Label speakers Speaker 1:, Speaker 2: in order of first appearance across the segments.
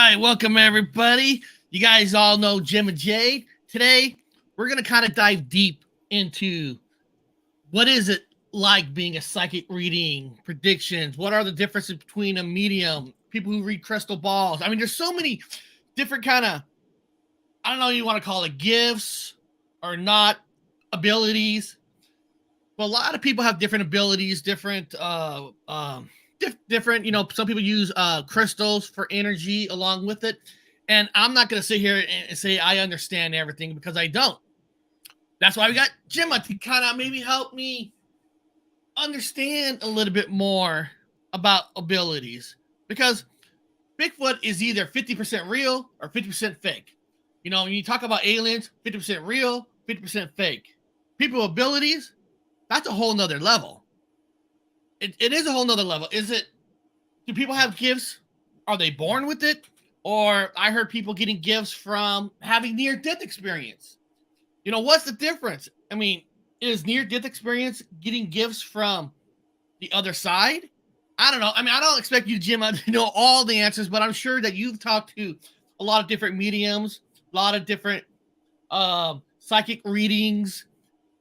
Speaker 1: right, welcome everybody. You guys all know Gemma Jade. Today, we're going to kind of dive deep into what is it like being a psychic reading, predictions, what are the differences between a medium, people who read crystal balls. I mean, there's so many different kind of, I don't know you want to call it gifts or not, abilities. But a lot of people have different abilities, different. Some people use crystals for energy along with it, and I'm not going to sit here and say I understand everything because I don't. That's why we got Gemma to kind of maybe help me understand a little bit more about abilities, because Bigfoot is either 50% real or 50% fake. When you talk about aliens, 50% real, 50% fake. People with abilities, that's a whole nother level. It is a whole nother level. Do people have gifts? Are they born with it? Or I heard people getting gifts from having near-death experience. What's the difference? I mean, is near-death experience getting gifts from the other side? I don't know. I mean, I don't expect you, Jim, to know all the answers, but I'm sure that you've talked to a lot of different mediums, a lot of different psychic readings.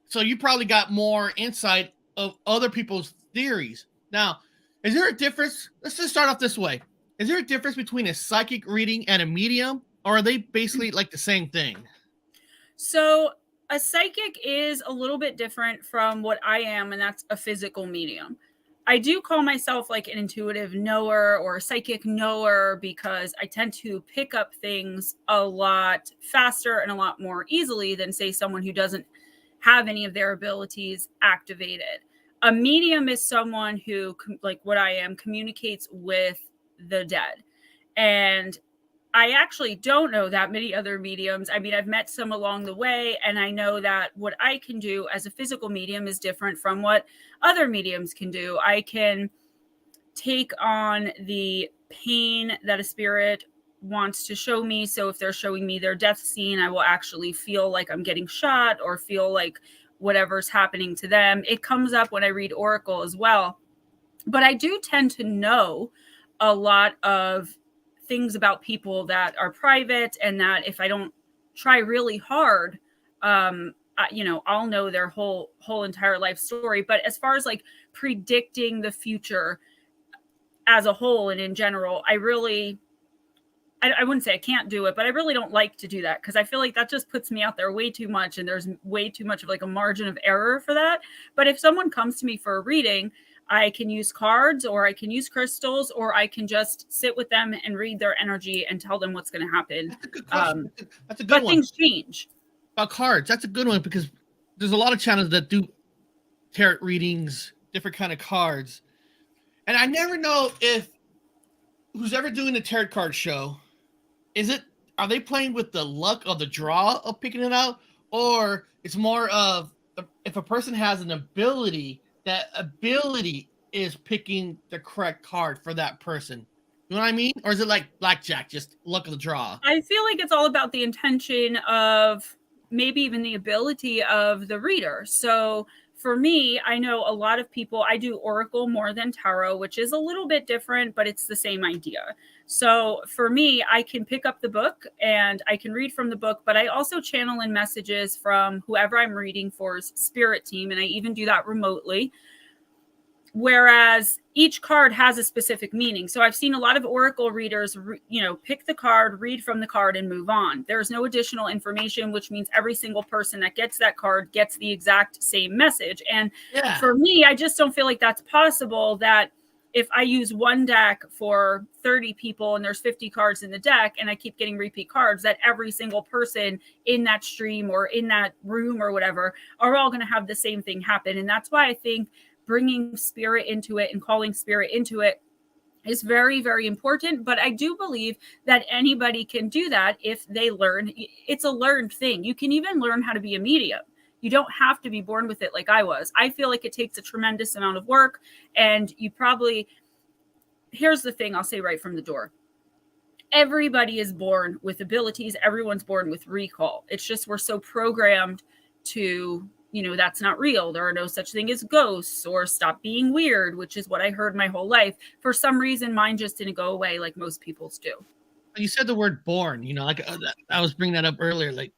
Speaker 1: So you probably got more insight of other people's theories. Now, is there a difference? Let's just start off this way. Is there a difference between a psychic reading and a medium, or are they basically like the same thing?
Speaker 2: So a psychic is a little bit different from what I am, and that's a physical medium. I do call myself like an intuitive knower or a psychic knower because I tend to pick up things a lot faster and a lot more easily than, say, someone who doesn't have any of their abilities activated. A medium is someone who, like what I am, communicates with the dead. And I actually don't know that many other mediums. I mean, I've met some along the way, and I know that what I can do as a physical medium is different from what other mediums can do. I can take on the pain that a spirit wants to show me. So if they're showing me their death scene, I will actually feel like I'm getting shot or feel like whatever's happening to them. It comes up when I read Oracle as well. But I do tend to know a lot of things about people that are private, and that if I don't try really hard, I'll know their whole entire life story. But as far as like predicting the future as a whole and in general, I wouldn't say I can't do it, but I really don't like to do that because I feel like that just puts me out there way too much, and there's way too much of like a margin of error for that. But if someone comes to me for a reading, I can use cards, or I can use crystals, or I can just sit with them and read their energy and tell them what's going to happen.
Speaker 1: That's a good question. That's a good
Speaker 2: but
Speaker 1: one.
Speaker 2: Things change.
Speaker 1: About cards, that's a good one, because there's a lot of channels that do tarot readings, different kind of cards. And I never know if who's ever doing the tarot card show, are they playing with the luck of the draw of picking it out? Or it's more of if a person has an ability, that ability is picking the correct card for that person. You know what I mean? Or is it like blackjack, just luck of the draw?
Speaker 2: I feel like it's all about the intention of maybe even the ability of the reader. So for me, I know a lot of people, I do Oracle more than Tarot, which is a little bit different, but it's the same idea. So for me, I can pick up the book and I can read from the book, but I also channel in messages from whoever I'm reading for's spirit team. And I even do that remotely. Whereas each card has a specific meaning. So I've seen a lot of Oracle readers, pick the card, read from the card, and move on. There's no additional information, which means every single person that gets that card gets the exact same message. And For me, I just don't feel like that's possible, that if I use one deck for 30 people and there's 50 cards in the deck and I keep getting repeat cards, that every single person in that stream or in that room or whatever are all going to have the same thing happen. And that's why I think bringing spirit into it and calling spirit into it is very, very important. But I do believe that anybody can do that if they learn. It's a learned thing. You can even learn how to be a medium. You don't have to be born with it like I was. I feel like it takes a tremendous amount of work. And here's the thing I'll say right from the door. Everybody is born with abilities. Everyone's born with recall. It's just we're so programmed to that's not real. There are no such thing as ghosts, or stop being weird, which is what I heard my whole life. For some reason, mine just didn't go away like most people's do.
Speaker 1: You said the word born, like I was bringing that up earlier. Like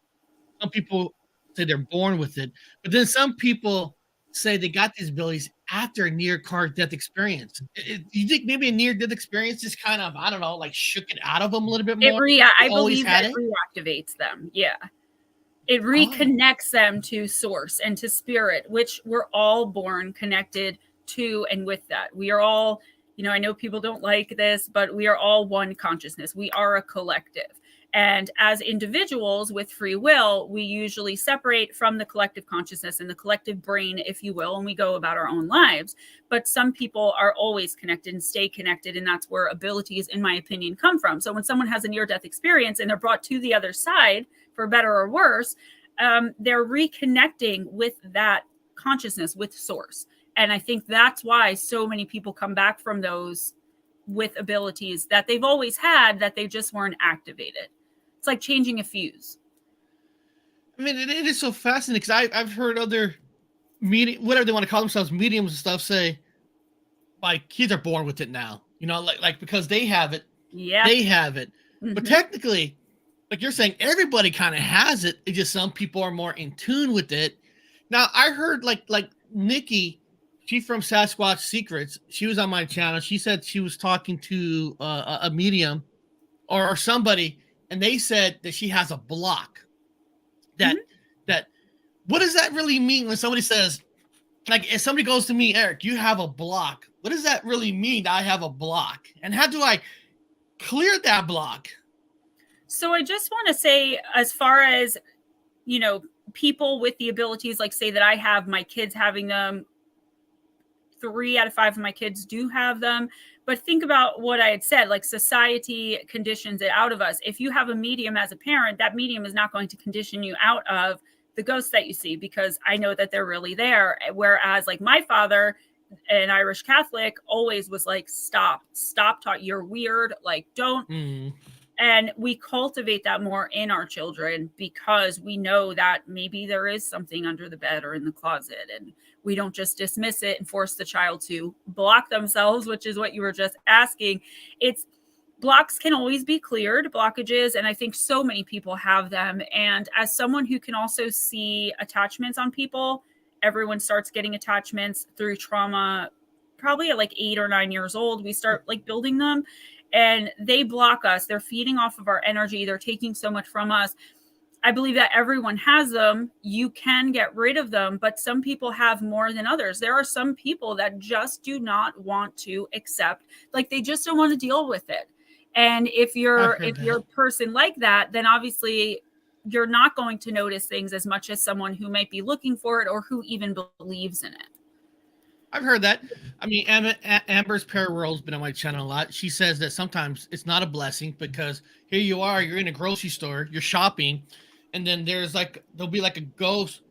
Speaker 1: some people say they're born with it, but then some people say they got these abilities after a near car death experience. You think maybe a near death experience just kind of, I don't know, like shook it out of them a little bit more?
Speaker 2: I
Speaker 1: always
Speaker 2: believe
Speaker 1: had
Speaker 2: that
Speaker 1: it.
Speaker 2: reactivates them. Yeah. It
Speaker 1: Oh,
Speaker 2: reconnects them to source and to spirit, which we're all born connected to. And with that, we are all, I know people don't like this, but we are all one consciousness. We are a collective. And as individuals with free will, we usually separate from the collective consciousness and the collective brain, if you will, and we go about our own lives. But some people are always connected and stay connected. And that's where abilities, in my opinion, come from. So when someone has a near death experience and they're brought to the other side, for better or worse, they're reconnecting with that consciousness, with source. And I think that's why so many people come back from those with abilities that they've always had, that they just weren't activated. It's like changing a fuse.
Speaker 1: I mean, it is so fascinating because I've heard other whatever they want to call themselves, mediums and stuff, say my kids are born with it now. Like because they have it,
Speaker 2: Yeah.
Speaker 1: they have it. But technically, like you're saying, everybody kind of has it. It's just some people are more in tune with it. Now, I heard like Nikki, she's from Sasquatch Secrets. She was on my channel. She said she was talking to a medium or somebody, and they said that she has a block. That what does that really mean when somebody says, like, if somebody goes to me, Eric, you have a block. What does that really mean? I have a block, and how do I clear that block?
Speaker 2: So I just want to say, as far as, people with the abilities, like say that I have, my kids having them, 3 out of 5 of my kids do have them. But think about what I had said, like society conditions it out of us. If you have a medium as a parent, that medium is not going to condition you out of the ghosts that you see, because I know that they're really there. Whereas like my father, an Irish Catholic, always was like, stop, you're weird. Like, don't. And we cultivate that more in our children because we know that maybe there is something under the bed or in the closet, and we don't just dismiss it and force the child to block themselves, which is what you were just asking. It's blocks can always be cleared, blockages, and I think so many people have them. And as someone who can also see attachments on people, everyone starts getting attachments through trauma, probably at like 8 or 9 years old. We start like building them, and they block us. They're feeding off of our energy. They're taking so much from us. I believe that everyone has them. You can get rid of them, but some people have more than others. There are some people that just do not want to accept, like they just don't want to deal with it. And if you're a person like that, then obviously you're not going to notice things as much as someone who might be looking for it or who even believes in it.
Speaker 1: I've heard that. I mean, Amber's Paraworld's been on my channel a lot. She says that sometimes it's not a blessing because here you are, you're in a grocery store, you're shopping, and then there'll be like a ghost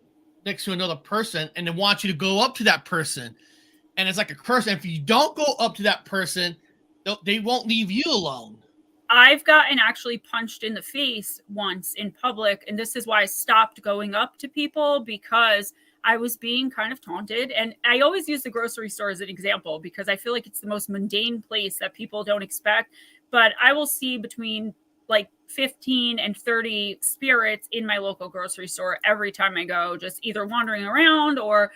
Speaker 1: next to another person, and they want you to go up to that person, and it's like a curse. And if you don't go up to that person, they won't leave you alone.
Speaker 2: I've gotten actually punched in the face once in public, and this is why I stopped going up to people, because I was being kind of taunted. And I always use the grocery store as an example because I feel like it's the most mundane place that people don't expect. But I will see between like 15 and 30 spirits in my local grocery store every time I go, just either wandering around or,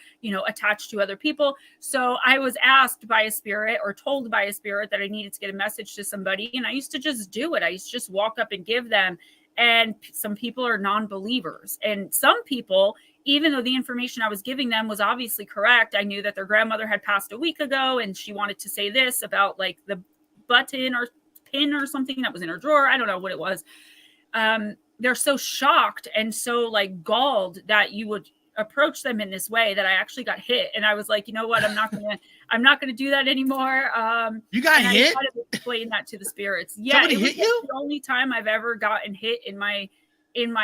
Speaker 2: attached to other people. So I was asked by a spirit or told by a spirit that I needed to get a message to somebody. And I used to just do it. I used to just walk up and give them. And some people are non-believers, and some people, even though the information I was giving them was obviously correct, I knew that their grandmother had passed a week ago and she wanted to say this about like the button or pin or something that was in her drawer. I don't know what it was. They're so shocked and so like galled that you would approach them in this way that I actually got hit. And I was like, you know what? I'm not gonna do that anymore.
Speaker 1: You got hit?
Speaker 2: I tried to explain that to the spirits. Yeah,
Speaker 1: somebody hit you?
Speaker 2: The only time I've ever gotten hit in my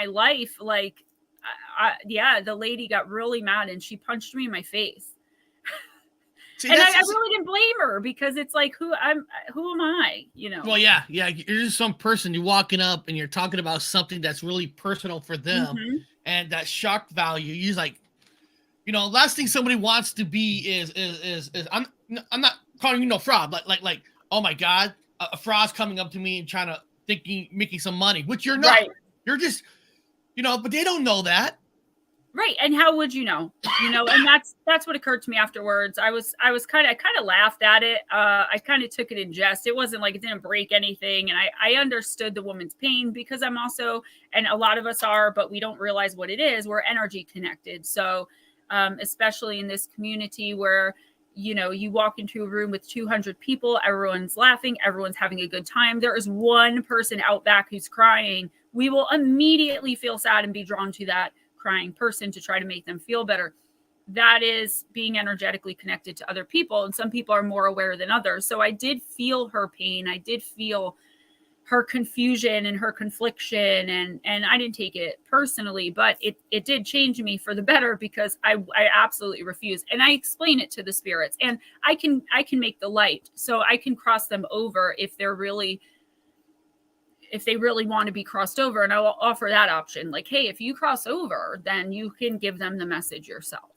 Speaker 2: life. Like, the lady got really mad and she punched me in my face. See, and I really didn't blame her because it's like, who am I?
Speaker 1: Well, yeah. You're just some person. You're walking up and you're talking about something that's really personal for them, and that shock value. You're like, last thing somebody wants to be is I'm not calling you no fraud, but like oh my god, a fraud's coming up to me and trying to thinking making some money, which you're not.
Speaker 2: Right.
Speaker 1: You're just, but they don't know that.
Speaker 2: Right. And how would you know? And that's what occurred to me afterwards. I kind of laughed at it. I kind of took it in jest. It wasn't like it didn't break anything. And I understood the woman's pain because I'm also, and a lot of us are, but we don't realize what it is. We're energy connected. So especially in this community where, you walk into a room with 200 people, everyone's laughing, everyone's having a good time. There is one person out back who's crying. We will immediately feel sad and be drawn to that crying person to try to make them feel better. That is being energetically connected to other people. And some people are more aware than others. So I did feel her pain. I did feel her confusion and her confliction. And I didn't take it personally, but it did change me for the better because I absolutely refuse. And I explain it to the spirits, and I can make the light. So I can cross them over if they really want to be crossed over. And I will offer that option. Like, hey, if you cross over, then you can give them the message yourself.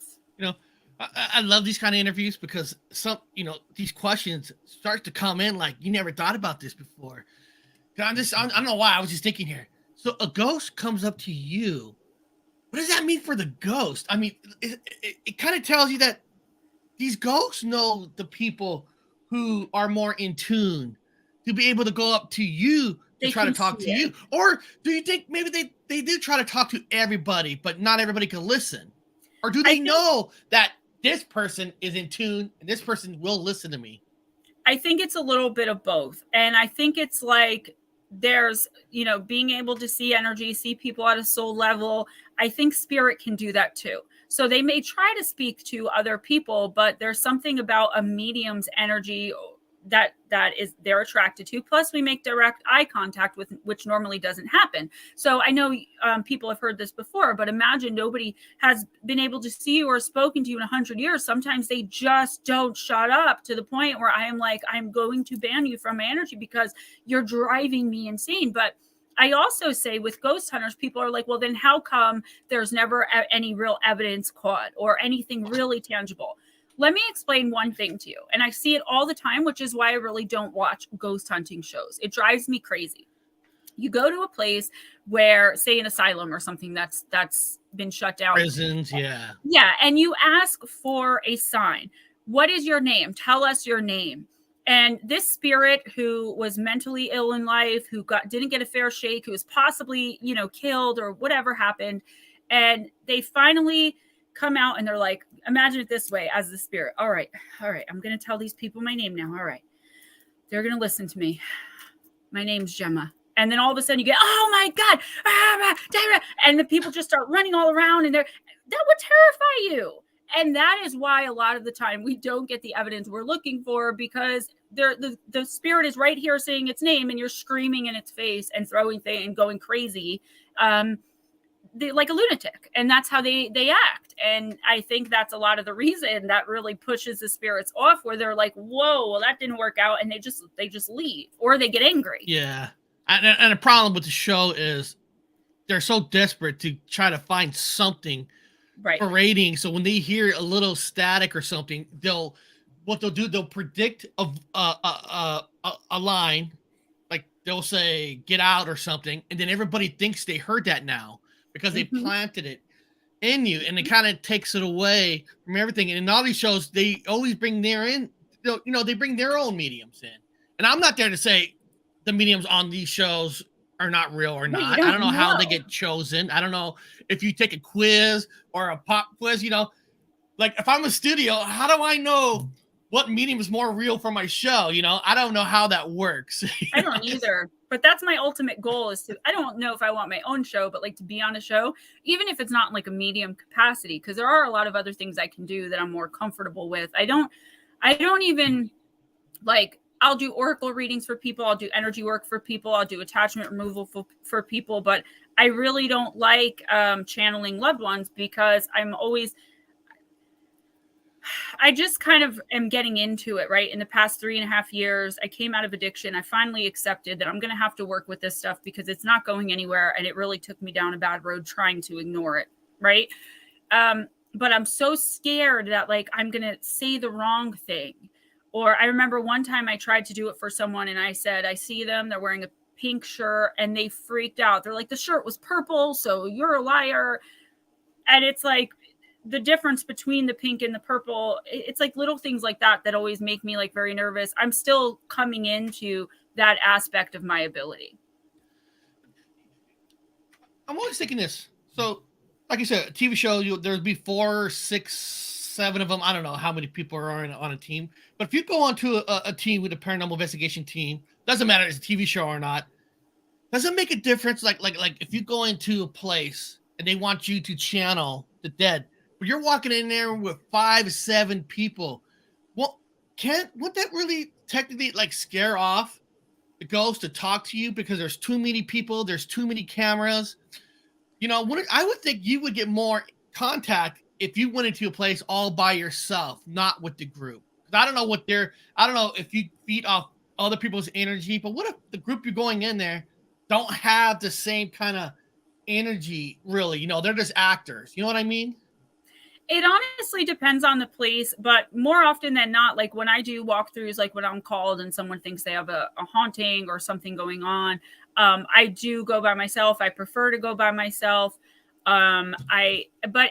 Speaker 1: I love these kind of interviews because these questions start to come in like, you never thought about this before. I don't know why. I was just thinking here. So a ghost comes up to you. What does that mean for the ghost? I mean, it kind of tells you that these ghosts know the people who are more in tune to be able to go up to you to try to talk to you. Or do you think maybe they do try to talk to everybody, but not everybody can listen? Or do they know that this person is in tune and this person will listen to me?
Speaker 2: I think it's a little bit of both. And I think it's like there's, being able to see energy, see people at a soul level. I think spirit can do that too. So they may try to speak to other people, but there's something about a medium's energy that is they're attracted to. Plus we make direct eye contact with, which normally doesn't happen. So I know people have heard this before, but imagine nobody has been able to see you or spoken to you in 100 years. Sometimes they just don't shut up to the point where I am like, I'm going to ban you from my energy because you're driving me insane. But I also say with ghost hunters, people are like, well, then how come there's never any real evidence caught or anything really tangible? Let me explain one thing to you. And I see it all the time, which is why I really don't watch ghost hunting shows. It drives me crazy. You go to a place where, say, an asylum or something that's been shut down.
Speaker 1: Prisons, yeah.
Speaker 2: Yeah, and you ask for a sign. What is your name? Tell us your name. And this spirit who was mentally ill in life, who didn't get a fair shake, who was possibly, killed or whatever happened, and they finally come out and they're like, imagine it this way as the spirit. All right. I'm going to tell these people my name now. All right. They're going to listen to me. My name's Gemma. And then all of a sudden you get, oh my God. And the people just start running all around and that would terrify you. And that is why a lot of the time we don't get the evidence we're looking for because the spirit is right here saying its name and you're screaming in its face and throwing things and going crazy. Like a lunatic, and that's how they act. And I think that's a lot of the reason that really pushes the spirits off, where they're like, whoa, well, that didn't work out, and they just leave, or they get angry.
Speaker 1: Yeah. And the problem with the show is they're so desperate to try to find something for ratings. So when they hear a little static or something, they'll predict a line, like they'll say get out or something, and then everybody thinks they heard that now because they planted it in you, and it kind of takes it away from everything. And in all these shows, they always bring they bring their own mediums in. And I'm not there to say the mediums on these shows are not real or not. I don't know how they get chosen. I don't know if you take a quiz or a pop quiz, like if I'm a studio, how do I know what medium is more real for my show? I don't know how that works.
Speaker 2: I don't either. But that's my ultimate goal I don't know if I want my own show, but like to be on a show, even if it's not like a medium capacity, because there are a lot of other things I can do that I'm more comfortable with. I don't even like, I'll do oracle readings for people. I'll do energy work for people. I'll do attachment removal for people. But I really don't like channeling loved ones because I just kind of am getting into it, right? In the past 3.5 years, I came out of addiction. I finally accepted that I'm going to have to work with this stuff because it's not going anywhere. And it really took me down a bad road trying to ignore it, right? But I'm so scared that like I'm going to say the wrong thing. Or I remember one time I tried to do it for someone and I said, I see them, they're wearing a pink shirt, and they freaked out. They're like, the shirt was purple, so you're a liar. And it's like the difference between the pink and the purple. It's like little things like that that always make me like very nervous. I'm still coming into that aspect of my ability.
Speaker 1: I'm always thinking this. So, like I said, a TV show, there'd be 4, 6, 7 of them. I don't know how many people are on a team. But if you go onto a team with a paranormal investigation team, doesn't matter if it's a TV show or not, does it make a difference? Like if you go into a place and they want you to channel the dead, but you're walking in there with 5, 7 people, well, would that really technically like scare off the ghost to talk to you because there's too many people, there's too many cameras? I would think you would get more contact if you went into a place all by yourself, not with the group. I don't know I don't know if you feed off other people's energy, but what if the group you're going in there don't have the same kind of energy, really? They're just actors. You know what I mean?
Speaker 2: It honestly depends on the place, but more often than not, like when I do walkthroughs, like when I'm called and someone thinks they have a haunting or something going on, I do go by myself. I prefer to go by myself. But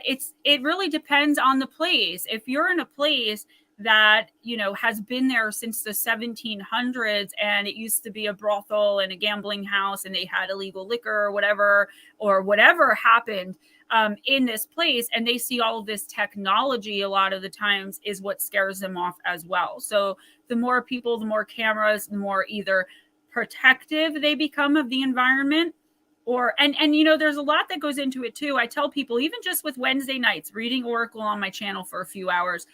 Speaker 2: it really depends on the place. If you're in a place that, has been there since the 1700s and it used to be a brothel and a gambling house and they had illegal liquor or whatever happened in this place, and they see all of this technology, a lot of the times is what scares them off as well. So the more people, the more cameras, the more either protective they become of the environment, and there's a lot that goes into it too. I tell people, even just with Wednesday nights, reading Oracle on my channel for a few hours,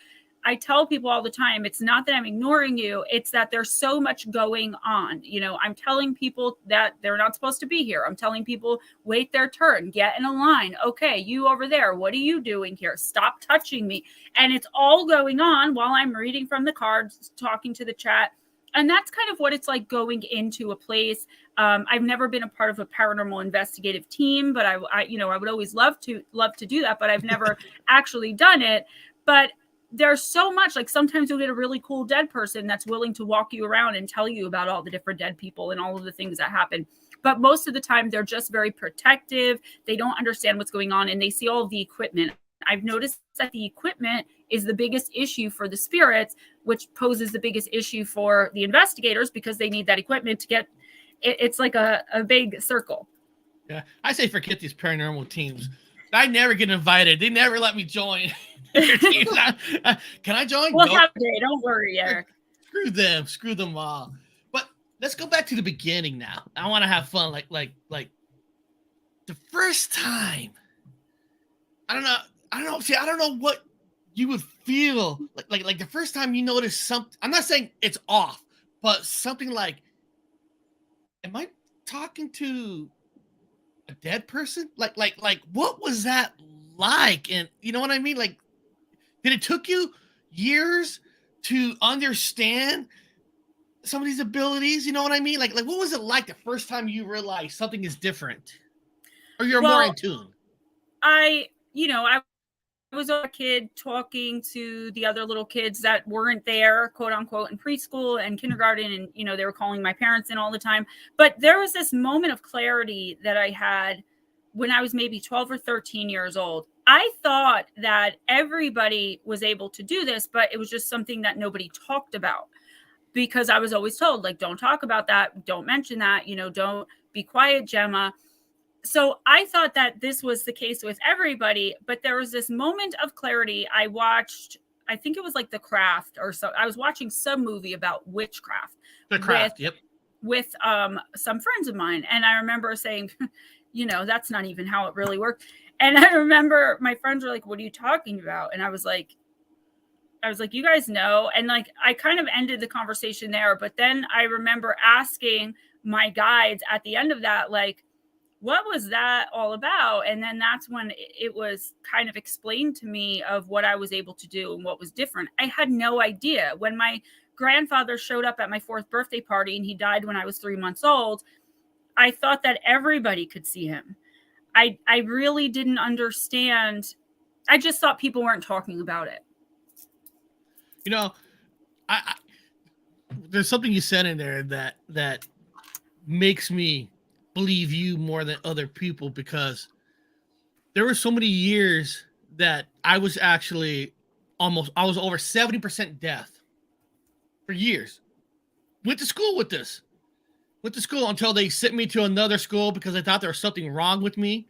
Speaker 2: I tell people all the time, it's not that I'm ignoring you. It's that there's so much going on. I'm telling people that they're not supposed to be here. I'm telling people, wait their turn, get in a line. Okay, you over there, what are you doing here? Stop touching me. And it's all going on while I'm reading from the cards, talking to the chat. And that's kind of what it's like going into a place. I've never been a part of a paranormal investigative team, but I would always love to do that, but I've never actually done it. But there's so much, like sometimes you'll get a really cool dead person that's willing to walk you around and tell you about all the different dead people and all of the things that happen. But most of the time they're just very protective. They don't understand what's going on and they see all of the equipment. I've noticed that the equipment is the biggest issue for the spirits, which poses the biggest issue for the investigators because they need that equipment to get it. It's like a big circle.
Speaker 1: Yeah, I say forget these paranormal teams. I never get invited. They never let me join their teams. Can I join?
Speaker 2: We'll have a day. Don't worry, Eric.
Speaker 1: Screw them all. But let's go back to the beginning now. I want to have fun. Like the first time. I don't know. See, I don't know what you would feel like the first time you notice something. I'm not saying it's off, but something like, am I talking to a dead person? Like what was that like? And you know what I mean? Like, did it took you years to understand some of these abilities? You know what I mean? Like what was it like the first time you realized something is different, or you're more in tune?
Speaker 2: I was a kid talking to the other little kids that weren't there, quote unquote, in preschool and kindergarten. And, they were calling my parents in all the time. But there was this moment of clarity that I had when I was maybe 12 or 13 years old. I thought that everybody was able to do this, but it was just something that nobody talked about because I was always told, like, don't talk about that. Don't mention that, don't be quiet, Gemma. So I thought that this was the case with everybody, but there was this moment of clarity. I watched, I think it was like The Craft or so. I was watching some movie about witchcraft.
Speaker 1: The Craft, yep.
Speaker 2: With some friends of mine. And I remember saying, that's not even how it really worked. And I remember my friends were like, what are you talking about? And I was like, you guys know. And like, I kind of ended the conversation there. But then I remember asking my guides at the end of that, like, what was that all about? And then that's when it was kind of explained to me of what I was able to do and what was different. I had no idea. When my grandfather showed up at my 4th birthday party and he died when I was 3 months old, I thought that everybody could see him. I really didn't understand. I just thought people weren't talking about it.
Speaker 1: I there's something you said in there that makes me believe you more than other people, because there were so many years that I was actually I was over 70% deaf for years. Went to school with this. Went to school until they sent me to another school because they thought there was something wrong with me.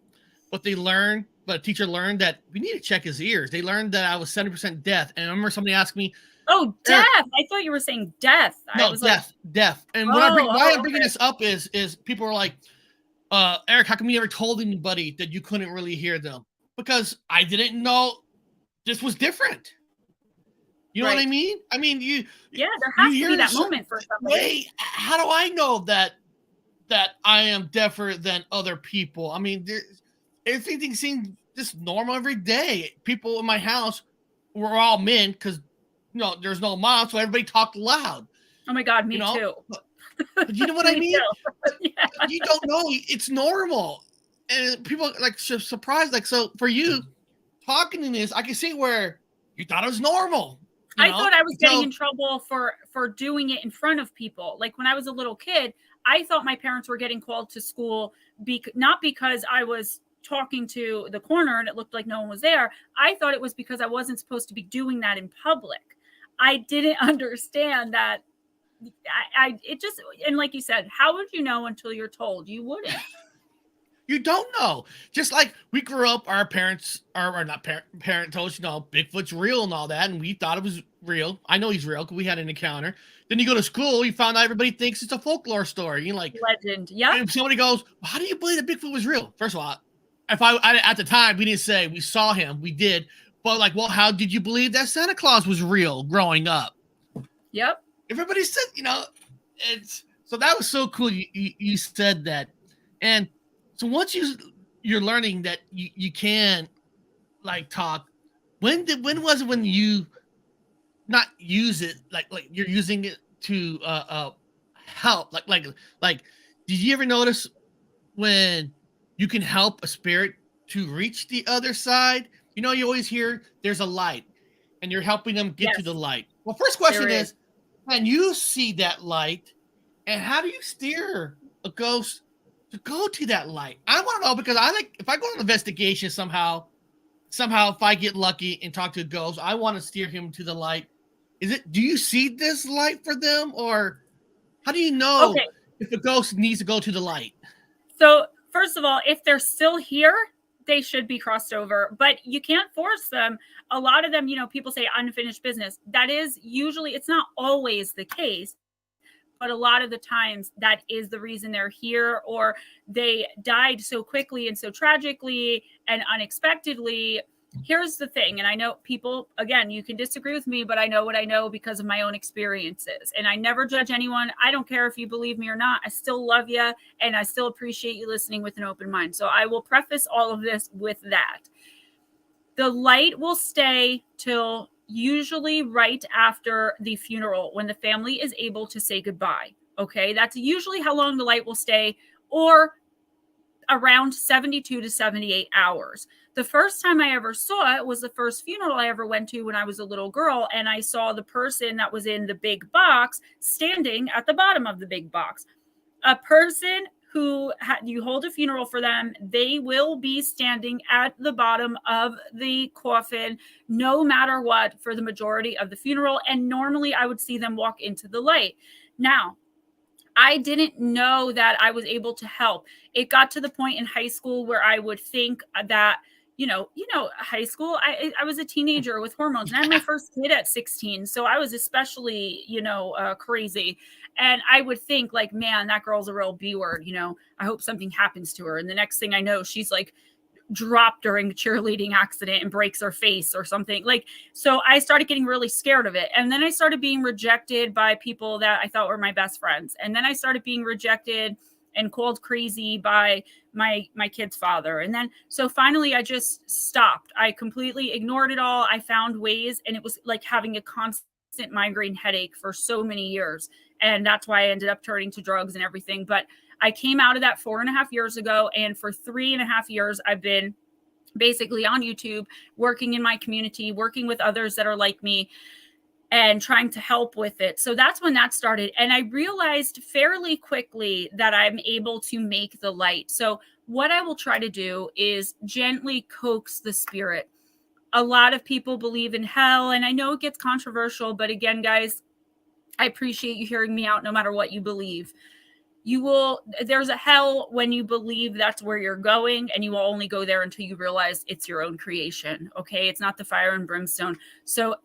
Speaker 1: But a teacher learned that we need to check his ears. They learned that I was 70% deaf. And I remember somebody asked me,
Speaker 2: Oh,
Speaker 1: Eric,
Speaker 2: deaf. I thought you were saying death. I
Speaker 1: no,
Speaker 2: was like,
Speaker 1: deaf. And why I'm bringing
Speaker 2: okay.
Speaker 1: this up is people are like, Eric, how come you never told anybody that you couldn't really hear them? Because I didn't know this was different. You know what I mean? I mean,
Speaker 2: there
Speaker 1: you
Speaker 2: has to be
Speaker 1: hear
Speaker 2: that
Speaker 1: some
Speaker 2: moment for somebody.
Speaker 1: way. How do I know that I am deafer than other people? I mean, everything seems just normal every day. People in my house were all men because there's no mom, so everybody talked loud.
Speaker 2: Oh my God, me too.
Speaker 1: But you know what I mean?
Speaker 2: Yeah.
Speaker 1: You don't know it's normal, and people like surprised. Like, so for you talking in this, I can see where you thought it was normal.
Speaker 2: I thought I was getting in trouble for doing it in front of people. Like when I was a little kid, I thought my parents were getting called to school not because I was talking to the corner and it looked like no one was there. I thought it was because I wasn't supposed to be doing that in public. I didn't understand that. It just, and like you said, how would you know until you're told? You wouldn't.
Speaker 1: You don't know. Just like we grew up, our parents are not parent told us, Bigfoot's real and all that, and we thought it was real. I know he's real because we had an encounter. Then you go to school, you found out everybody thinks it's a folklore story. You're like,
Speaker 2: legend. Yeah.
Speaker 1: And somebody goes, well, how do you believe that Bigfoot was real? First of all, if I at the time we didn't say we saw him, we did, but like, well, how did you believe that Santa Claus was real growing up?
Speaker 2: Yep.
Speaker 1: Everybody said, it's so that was so cool. You said that, and so once you're learning that you can like talk. When was it when you not use it like you're using it to help like did you ever notice when you can help a spirit to reach the other side? You always hear there's a light and you're helping them get to the light. Well, first question is, can you see that light, and how do you steer a ghost to go to that light? I want to know, because if I go on an investigation somehow if I get lucky and talk to a ghost, I want to steer him to the light. Do you see this light for them, or how do you know if a ghost needs to go to the light?
Speaker 2: So first of all, if they're still here, they should be crossed over, but you can't force them. A lot of them, people say unfinished business. That is usually, it's not always the case, but a lot of the times that is the reason they're here, or they died so quickly and so tragically and unexpectedly. Here's the thing, and I know people, again, you can disagree with me, but I know what I know because of my own experiences, and I never judge anyone. I don't care if you believe me or not. I still love you, and I still appreciate you listening with an open mind. So I will preface all of this with that. The light will stay till usually right after the funeral, when the family is able to say goodbye. Okay, that's usually how long the light will stay, or around 72 to 78 hours. The first time I ever saw it was the first funeral I ever went to when I was a little girl, and I saw the person that was in the big box standing at the bottom of the big box. A person who you hold a funeral for them, they will be standing at the bottom of the coffin no matter what for the majority of the funeral, and normally I would see them walk into the light. Now, I didn't know that I was able to help. It got to the point in high school where I would think that, high school, I was a teenager with hormones, and I had my first kid at 16. So I was especially, crazy. And I would think like, man, that girl's a real B word. I hope something happens to her. And the next thing I know, she's like dropped during a cheerleading accident and breaks her face or something. So I started getting really scared of it. And then I started being rejected by people that I thought were my best friends. And then I started being rejected and called crazy by my kid's father. And then, so finally I just stopped. I completely ignored it all. I found ways, and it was like having a constant migraine headache for so many years. And that's why I ended up turning to drugs and everything. But I came out of that 4.5 years ago. And for 3.5 years, I've been basically on YouTube, working in my community, working with others that are like me, and trying to help with it. So that's when that started. And I realized fairly quickly that I'm able to make the light. So what I will try to do is gently coax the spirit. A lot of people believe in hell, and I know it gets controversial, but again, guys, I appreciate you hearing me out no matter what you believe. There's a hell when you believe that's where you're going, and you will only go there until you realize it's your own creation. Okay. It's not the fire and brimstone. So,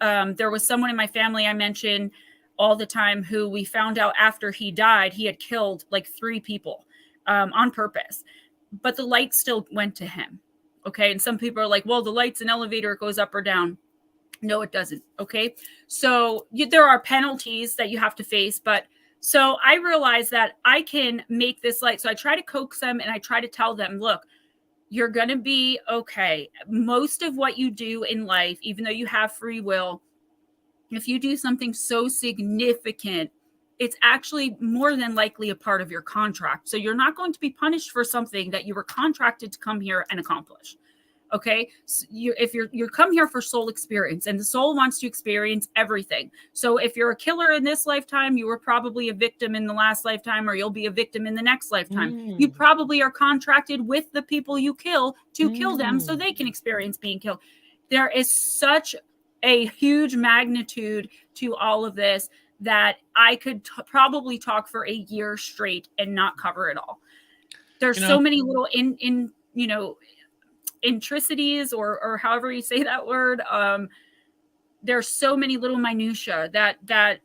Speaker 2: there was someone in my family I mention all the time who we found out after he died, he had killed like 3 people on purpose, but the light still went to him. Okay. And some people are like, well, the light's an elevator, it goes up or down. No, it doesn't. Okay. So there are penalties that you have to face, but so I realized that I can make this light. So I try to coax them and I try to tell them, look, you're going to be okay. Most of what you do in life, even though you have free will, if you do something so significant, it's actually more than likely a part of your contract. So you're not going to be punished for something that you were contracted to come here and accomplish. Okay. So if you're come here for soul experience, and the soul wants to experience everything. So if you're a killer in this lifetime, you were probably a victim in the last lifetime, or you'll be a victim in the next lifetime. You probably are contracted with the people you kill to kill them so they can experience being killed. There is such a huge magnitude to all of this that I could probably talk for a year straight and not cover it all. There's so many little intricacies or however you say that word. There's so many little minutia that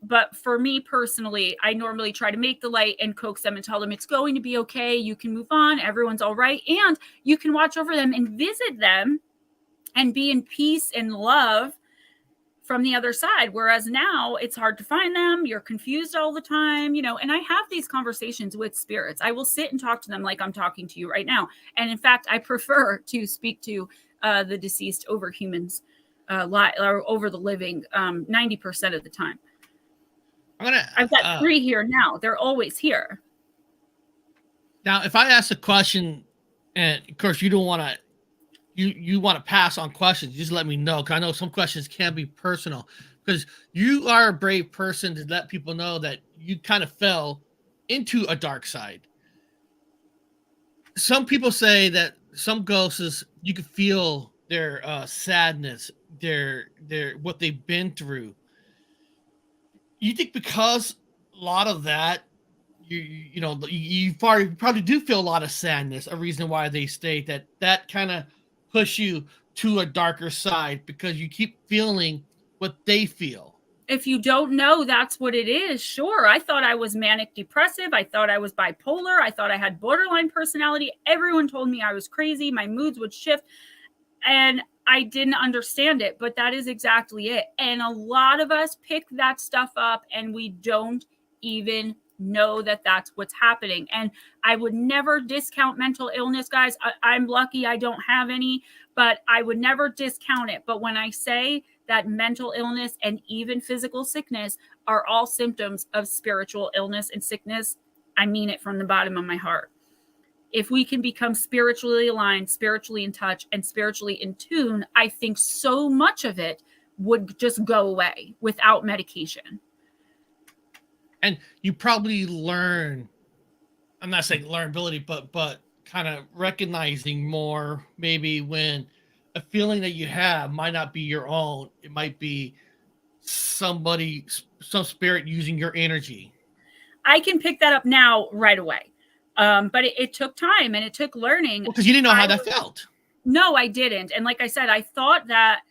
Speaker 2: but for me personally, I normally try to make the light and coax them and tell them it's going to be okay. You can move on. Everyone's all right. And you can watch over them and visit them and be in peace and love from the other side. Whereas now it's hard to find them. You're confused all the time, and I have these conversations with spirits. I will sit and talk to them like I'm talking to you right now. And in fact, I prefer to speak to the deceased over humans, or over the living 90% of the time. I've got 3 here now. They're always here.
Speaker 1: Now, if I ask a question, and of course you don't want to, you want to pass on questions, just let me know, because I know some questions can be personal, because you are a brave person to let people know that you kind of fell into a dark side. Some people say that some ghosts, you can feel their sadness, their what they've been through. You think because a lot of that, you probably do feel a lot of sadness, a reason why they state that kind of push you to a darker side, because you keep feeling what they feel.
Speaker 2: If you don't know that's what it is, sure. I thought I was manic depressive. I thought I was bipolar. I thought I had borderline personality. Everyone told me I was crazy. My moods would shift. And I didn't understand it, but that is exactly it. And a lot of us pick that stuff up and we don't even know that that's what's happening. And I would never discount mental illness, guys. I'm lucky I don't have any, but I would never discount it. But when I say that mental illness and even physical sickness are all symptoms of spiritual illness and sickness, I mean it from the bottom of my heart. If we can become spiritually aligned, spiritually in touch, and spiritually in tune, I think so much of it would just go away without medication.
Speaker 1: And you probably learn, I'm not saying learnability, but kind of recognizing more, maybe when a feeling that you have might not be your own. It might be some spirit using your energy.
Speaker 2: I can pick that up now right away. But it took time and it took learning.
Speaker 1: Because you didn't know how that felt.
Speaker 2: No, I didn't. And like I said, I thought that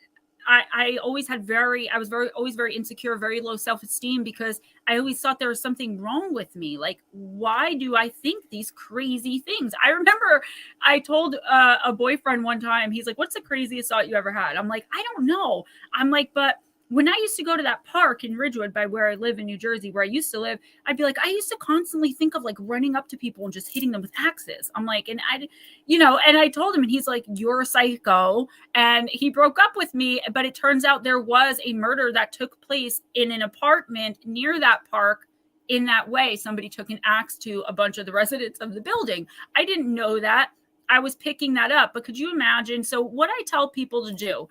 Speaker 2: I always had always very insecure, very low self-esteem, because I always thought there was something wrong with me. Like, why do I think these crazy things? I remember I told a boyfriend one time, he's like, what's the craziest thought you ever had? I'm like, I don't know. I'm like, but when I used to go to that park in Ridgewood by where I live in New Jersey, where I used to live, I'd be like, I used to constantly think of like running up to people and just hitting them with axes. I'm like, and I told him, and he's like, you're a psycho. And he broke up with me. But it turns out there was a murder that took place in an apartment near that park. In that way, somebody took an axe to a bunch of the residents of the building. I didn't know that. I was picking that up. But could you imagine? So what I tell people to do,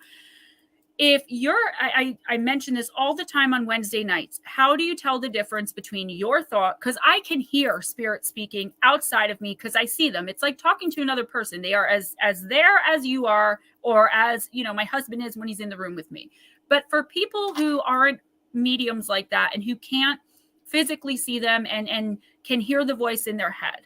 Speaker 2: if I mention this all the time on Wednesday nights, how do you tell the difference between your thought? Because I can hear spirit speaking outside of me because I see them. It's like talking to another person. They are as there as you are, or as, my husband is when he's in the room with me. But for people who aren't mediums like that and who can't physically see them and can hear the voice in their head,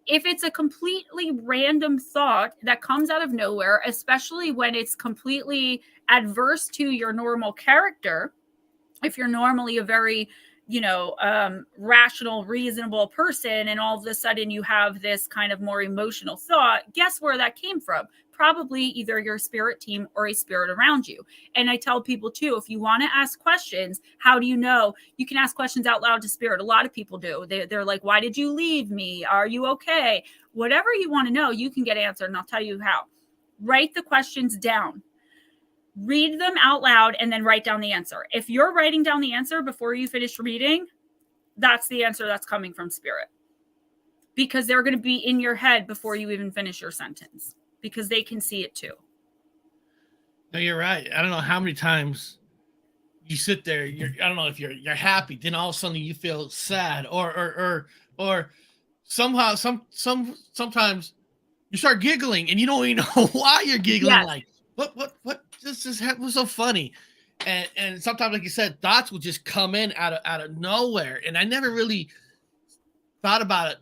Speaker 2: if it's a completely random thought that comes out of nowhere, especially when it's completely adverse to your normal character, if you're normally a very, rational, reasonable person, and all of a sudden you have this kind of more emotional thought, guess where that came from? Probably either your spirit team or a spirit around you. And I tell people too, if you want to ask questions, how do you know? You can ask questions out loud to spirit. A lot of people do. They're like, why did you leave me? Are you okay? Whatever you want to know, you can get answered, and I'll tell you how. Write the questions down. Read them out loud and then write down the answer. If you're writing down the answer before you finish reading, that's the answer that's coming from spirit, because they're going to be in your head before you even finish your sentence, because they can see it too.
Speaker 1: No, you're right. I don't know how many times you sit there. I don't know if you're happy, then all of a sudden you feel sad, or somehow sometimes you start giggling and you don't even know why you're giggling. Yes. Like what this was so funny. And sometimes, like you said, thoughts will just come in out of nowhere. And I never really thought about it.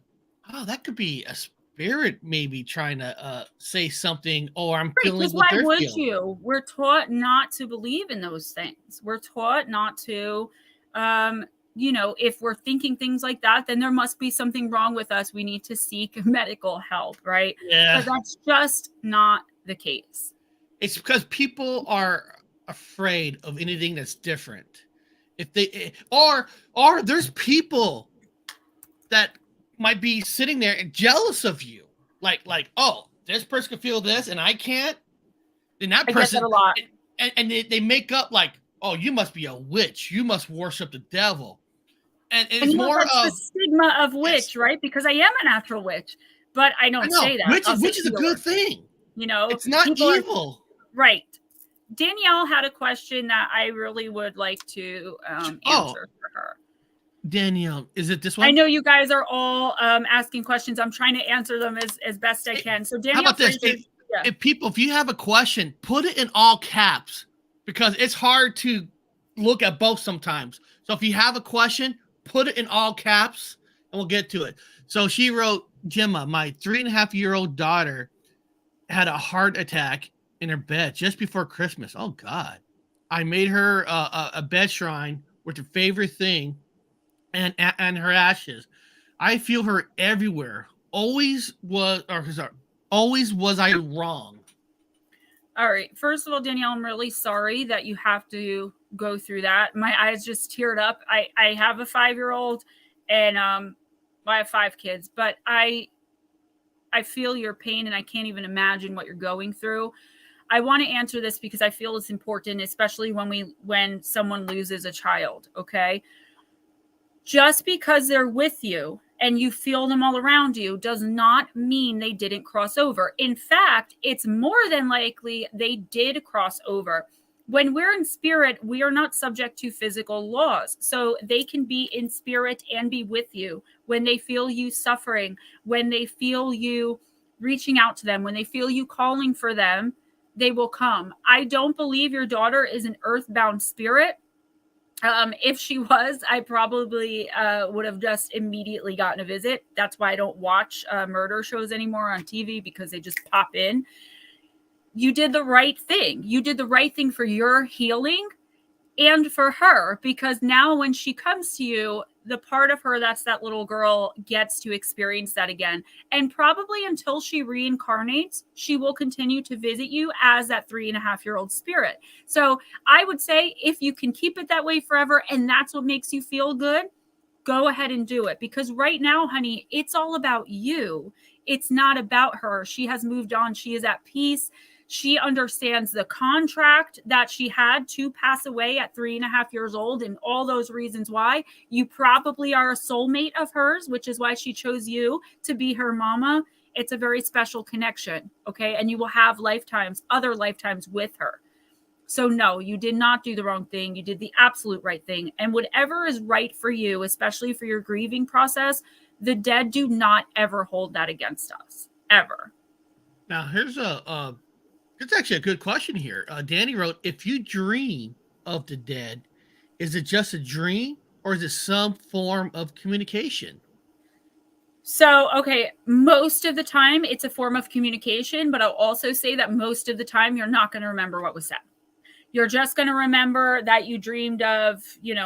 Speaker 1: Oh, that could be a spirit maybe trying to say something, or I'm feeling what they're feeling. Why would you?
Speaker 2: We're taught not to believe in those things. We're taught not to, if we're thinking things like that, then there must be something wrong with us. We need to seek medical help, right?
Speaker 1: Yeah.
Speaker 2: But that's just not the case.
Speaker 1: It's because people are afraid of anything that's different. If they or there's people that might be sitting there and jealous of you, like oh, this person can feel this and I can't. Then that person,
Speaker 2: I get that a lot.
Speaker 1: And they make up like, oh, you must be a witch, you must worship the devil, and it's more of
Speaker 2: the stigma of witch, right? Because I am a natural witch, but I don't say that.
Speaker 1: Witch is a good thing.
Speaker 2: It's
Speaker 1: not evil.
Speaker 2: Right. Danielle had a question that I really would like to answer for her.
Speaker 1: Danielle, is it this one?
Speaker 2: I know you guys are all asking questions. I'm trying to answer them as best I can. So Danielle,
Speaker 1: how about this? If you have a question, put it in all caps, because it's hard to look at both sometimes. So if you have a question, put it in all caps and we'll get to it. So she wrote, Gemma, my 3.5-year-old daughter had a heart attack in her bed just before Christmas. Oh God. I made her a bed shrine with her favorite thing and her ashes. I feel her everywhere. Always was I wrong?
Speaker 2: All right. First of all, Danielle, I'm really sorry that you have to go through that. My eyes just teared up. I have a 5-year-old and I have 5 kids, but I feel your pain and I can't even imagine what you're going through. I want to answer this because I feel it's important, especially when someone loses a child, okay? Just because they're with you and you feel them all around you does not mean they didn't cross over. In fact, it's more than likely they did cross over. When we're in spirit, we are not subject to physical laws. So they can be in spirit and be with you when they feel you suffering, when they feel you reaching out to them, when they feel you calling for them, they will come. I don't believe your daughter is an earthbound spirit. If she was, I probably would have just immediately gotten a visit. That's why I don't watch murder shows anymore on TV, because they just pop in. You did the right thing. You did the right thing for your healing and for her, because now when she comes to you, the part of her that's that little girl gets to experience that again. And probably until she reincarnates, she will continue to visit you as that 3.5-year-old spirit. So I would say if you can keep it that way forever and that's what makes you feel good, go ahead and do it. Because right now, honey, it's all about you. It's not about her. She has moved on. She is at peace. She understands the contract that she had to pass away at 3.5 years old and all those reasons why. You probably are a soulmate of hers, which is why she chose you to be her mama. It's a very special connection, okay? And you will have other lifetimes with her. So no, you did not do the wrong thing. You did the absolute right thing. And whatever is right for you, especially for your grieving process, the dead do not ever hold that against us, ever.
Speaker 1: Now, here's it's actually a good question here. Danny wrote, if you dream of the dead, is it just a dream or is it some form of communication?
Speaker 2: So, okay, most of the time it's a form of communication, but I'll also say that most of the time you're not going to remember what was said. You're just going to remember that you dreamed of,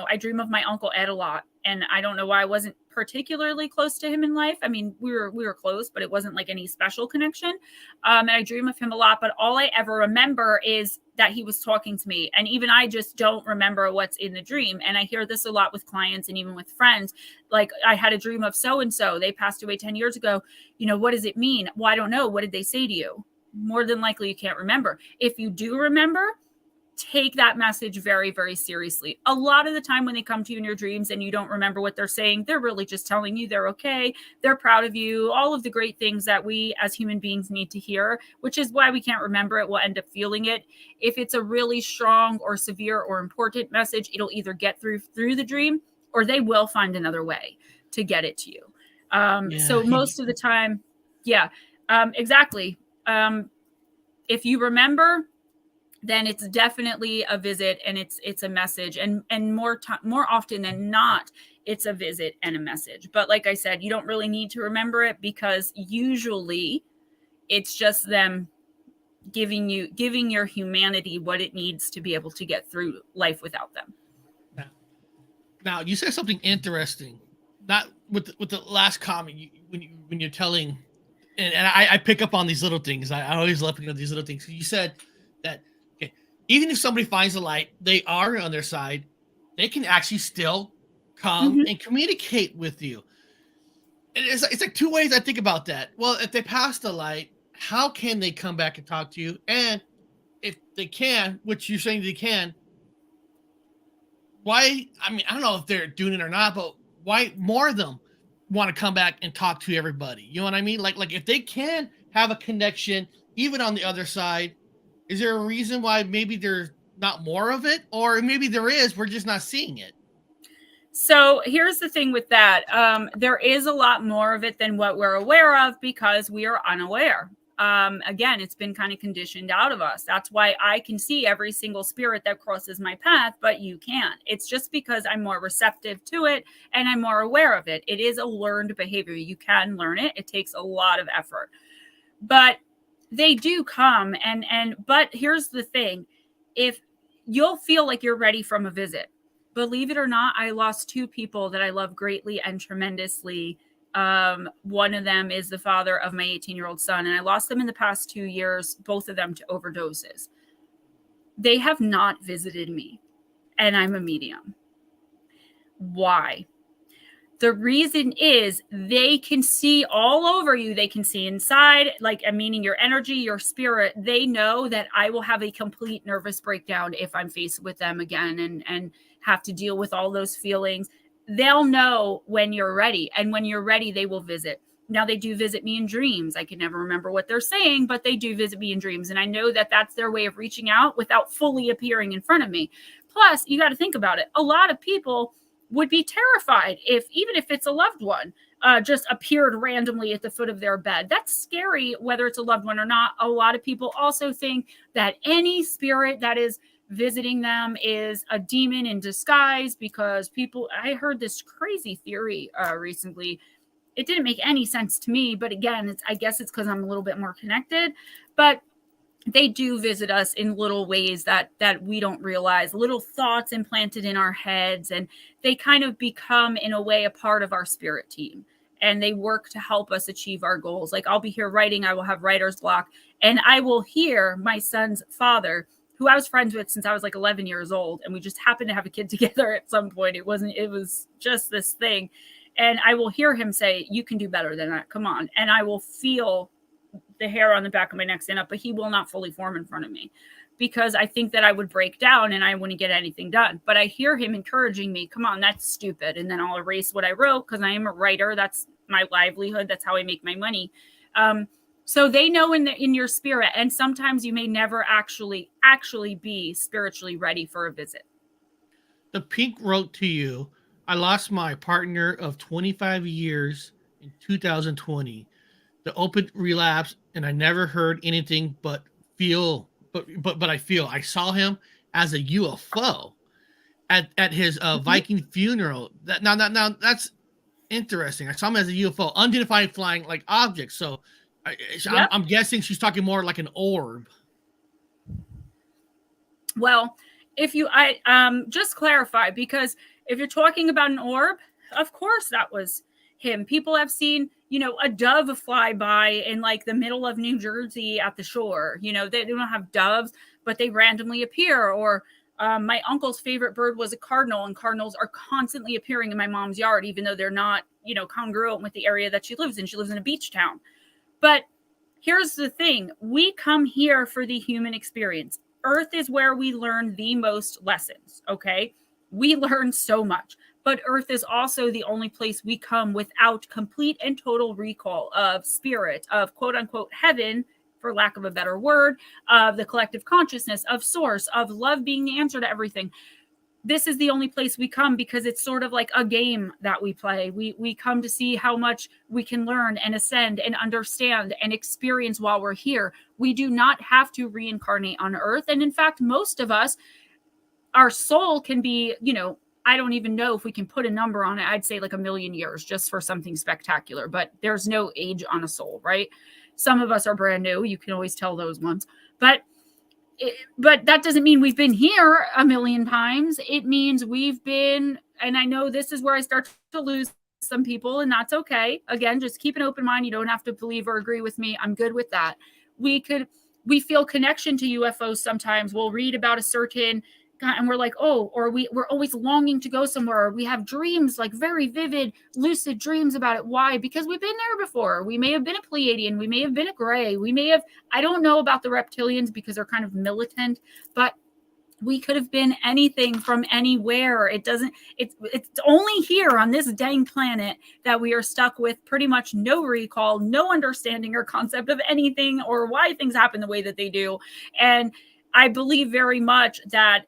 Speaker 2: I dream of my Uncle Ed a lot. And I don't know why I wasn't particularly close to him in life. I mean, we were close, but it wasn't like any special connection. And I dream of him a lot, but all I ever remember is that he was talking to me. And even I just don't remember what's in the dream. And I hear this a lot with clients and even with friends. Like, I had a dream of so-and-so. They passed away 10 years ago. What does it mean? Well, I don't know. What did they say to you? More than likely, you can't remember. If you do remember, take that message very, very seriously. A lot of the time when they come to you in your dreams and you don't remember what they're saying, they're really just telling you they're okay. They're proud of you. All of the great things that we as human beings need to hear, which is why we can't remember it. We'll end up feeling it. If it's a really strong or severe or important message, it'll either get through the dream or they will find another way to get it to you. So most of the time, exactly. If you remember, then it's definitely a visit and it's a message, and more often than not, it's a visit and a message. But like I said, you don't really need to remember it because usually it's just them giving your humanity what it needs to be able to get through life without them.
Speaker 1: Now you said something interesting, not with the last comment when you're telling, and I pick up on these little things. I always love picking up these little things. You said that even if somebody finds a light, they are on their side, they can actually still come and communicate with you. And it's like two ways I think about that. Well, if they pass the light, how can they come back and talk to you? And if they can, which you're saying they can, why? I mean, I don't know if they're doing it or not, but why more of them want to come back and talk to everybody? You know what I mean? Like if they can have a connection, even on the other side, is there a reason why maybe there's not more of it? Or maybe there is, we're just not seeing it.
Speaker 2: So here's the thing with that. There is a lot more of it than what we're aware of because we are unaware. Again, it's been kind of conditioned out of us. That's why I can see every single spirit that crosses my path, but you can't. It's just because I'm more receptive to it and I'm more aware of it. It is a learned behavior. You can learn it. It takes a lot of effort. But they do come but here's the thing. If you'll feel like you're ready from a visit, believe it or not, I lost two people that I love greatly and tremendously. One of them is the father of my 18-year-old son, and I lost them in the past 2 years, both of them to overdoses. They have not visited me, and I'm a medium. Why? The reason is they can see all over you. They can see inside, like, meaning your energy, your spirit. They know that I will have a complete nervous breakdown if I'm faced with them again and have to deal with all those feelings. They'll know when you're ready. And when you're ready, they will visit. Now, they do visit me in dreams. I can never remember what they're saying, but they do visit me in dreams. And I know that that's their way of reaching out without fully appearing in front of me. Plus, you got to think about it. A lot of people would be terrified even if it's a loved one, just appeared randomly at the foot of their bed. That's scary, whether it's a loved one or not. A lot of people also think that any spirit that is visiting them is a demon in disguise because I heard this crazy theory recently. It didn't make any sense to me, but again, I guess it's because I'm a little bit more connected, but they do visit us in little ways that we don't realize, little thoughts implanted in our heads, and they kind of become, in a way, a part of our spirit team, and they work to help us achieve our goals. Like, I'll be here writing, I will have writer's block, and I will hear my son's father, who I was friends with since I was like 11 years old, and we just happened to have a kid together at some point. It was just this thing, and I will hear him say, "You can do better than that, come on," and I will feel the hair on the back of my neck stand up, but he will not fully form in front of me because I think that I would break down and I wouldn't get anything done. But I hear him encouraging me, come on, that's stupid. And then I'll erase what I wrote because I am a writer. That's my livelihood. That's how I make my money. So they know in your spirit, and sometimes you may never actually be spiritually ready for a visit.
Speaker 1: The pink wrote to you, I lost my partner of 25 years in 2020. The open relapse, and I never heard anything but I feel I saw him as a UFO at his Viking funeral. Now that's interesting. I saw him as a UFO, unidentified flying like object. So
Speaker 2: Yep.
Speaker 1: I'm guessing she's talking more like an orb.
Speaker 2: Well, if you, just clarify, because if you're talking about an orb, of course that was him. People have seen, a dove fly by in like the middle of New Jersey at the shore. They don't have doves, but they randomly appear. Or my uncle's favorite bird was a cardinal, and cardinals are constantly appearing in my mom's yard, even though they're not, congruent with the area that she lives in. She lives in a beach town. But here's the thing. We come here for the human experience. Earth is where we learn the most lessons, okay? We learn so much, but Earth is also the only place we come without complete and total recall of spirit, of quote unquote heaven, for lack of a better word, of the collective consciousness, of source, of love being the answer to everything. This is the only place we come because it's sort of like a game that we play. We come to see how much we can learn and ascend and understand and experience while we're here. We do not have to reincarnate on Earth. And in fact, most of us, our soul can be, I don't even know if we can put a number on it. I'd say like 1,000,000 years just for something spectacular, but there's no age on a soul, right? Some of us are brand new. You can always tell those ones. But that doesn't mean we've been here 1,000,000 times. It means we've been, and I know this is where I start to lose some people, and that's okay. Again, just keep an open mind. You don't have to believe or agree with me. I'm good with that. We feel connection to UFOs sometimes. We'll read about a certain, and we're like, oh, or we're always longing to go somewhere. We have dreams, like very vivid, lucid dreams about it. Why? Because we've been there before. We may have been a Pleiadian. We may have been a Gray. We may have, I don't know about the reptilians because they're kind of militant, but we could have been anything from anywhere. It's only here on this dang planet that we are stuck with pretty much no recall, no understanding or concept of anything or why things happen the way that they do. And I believe very much that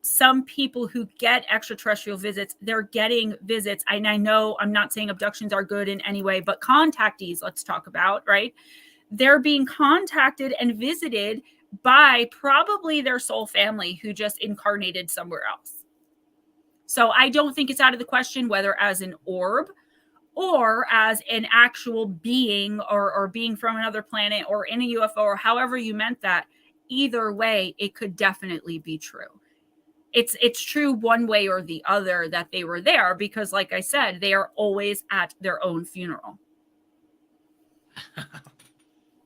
Speaker 2: some people who get extraterrestrial visits, they're getting visits. And I know I'm not saying abductions are good in any way, but contactees, let's talk about, right? They're being contacted and visited by probably their soul family who just incarnated somewhere else. So I don't think it's out of the question whether as an orb or as an actual being or being from another planet or in a UFO or however you meant that. Either way, it could definitely be true. It's true one way or the other that they were there because, like I said, they are always at their own funeral.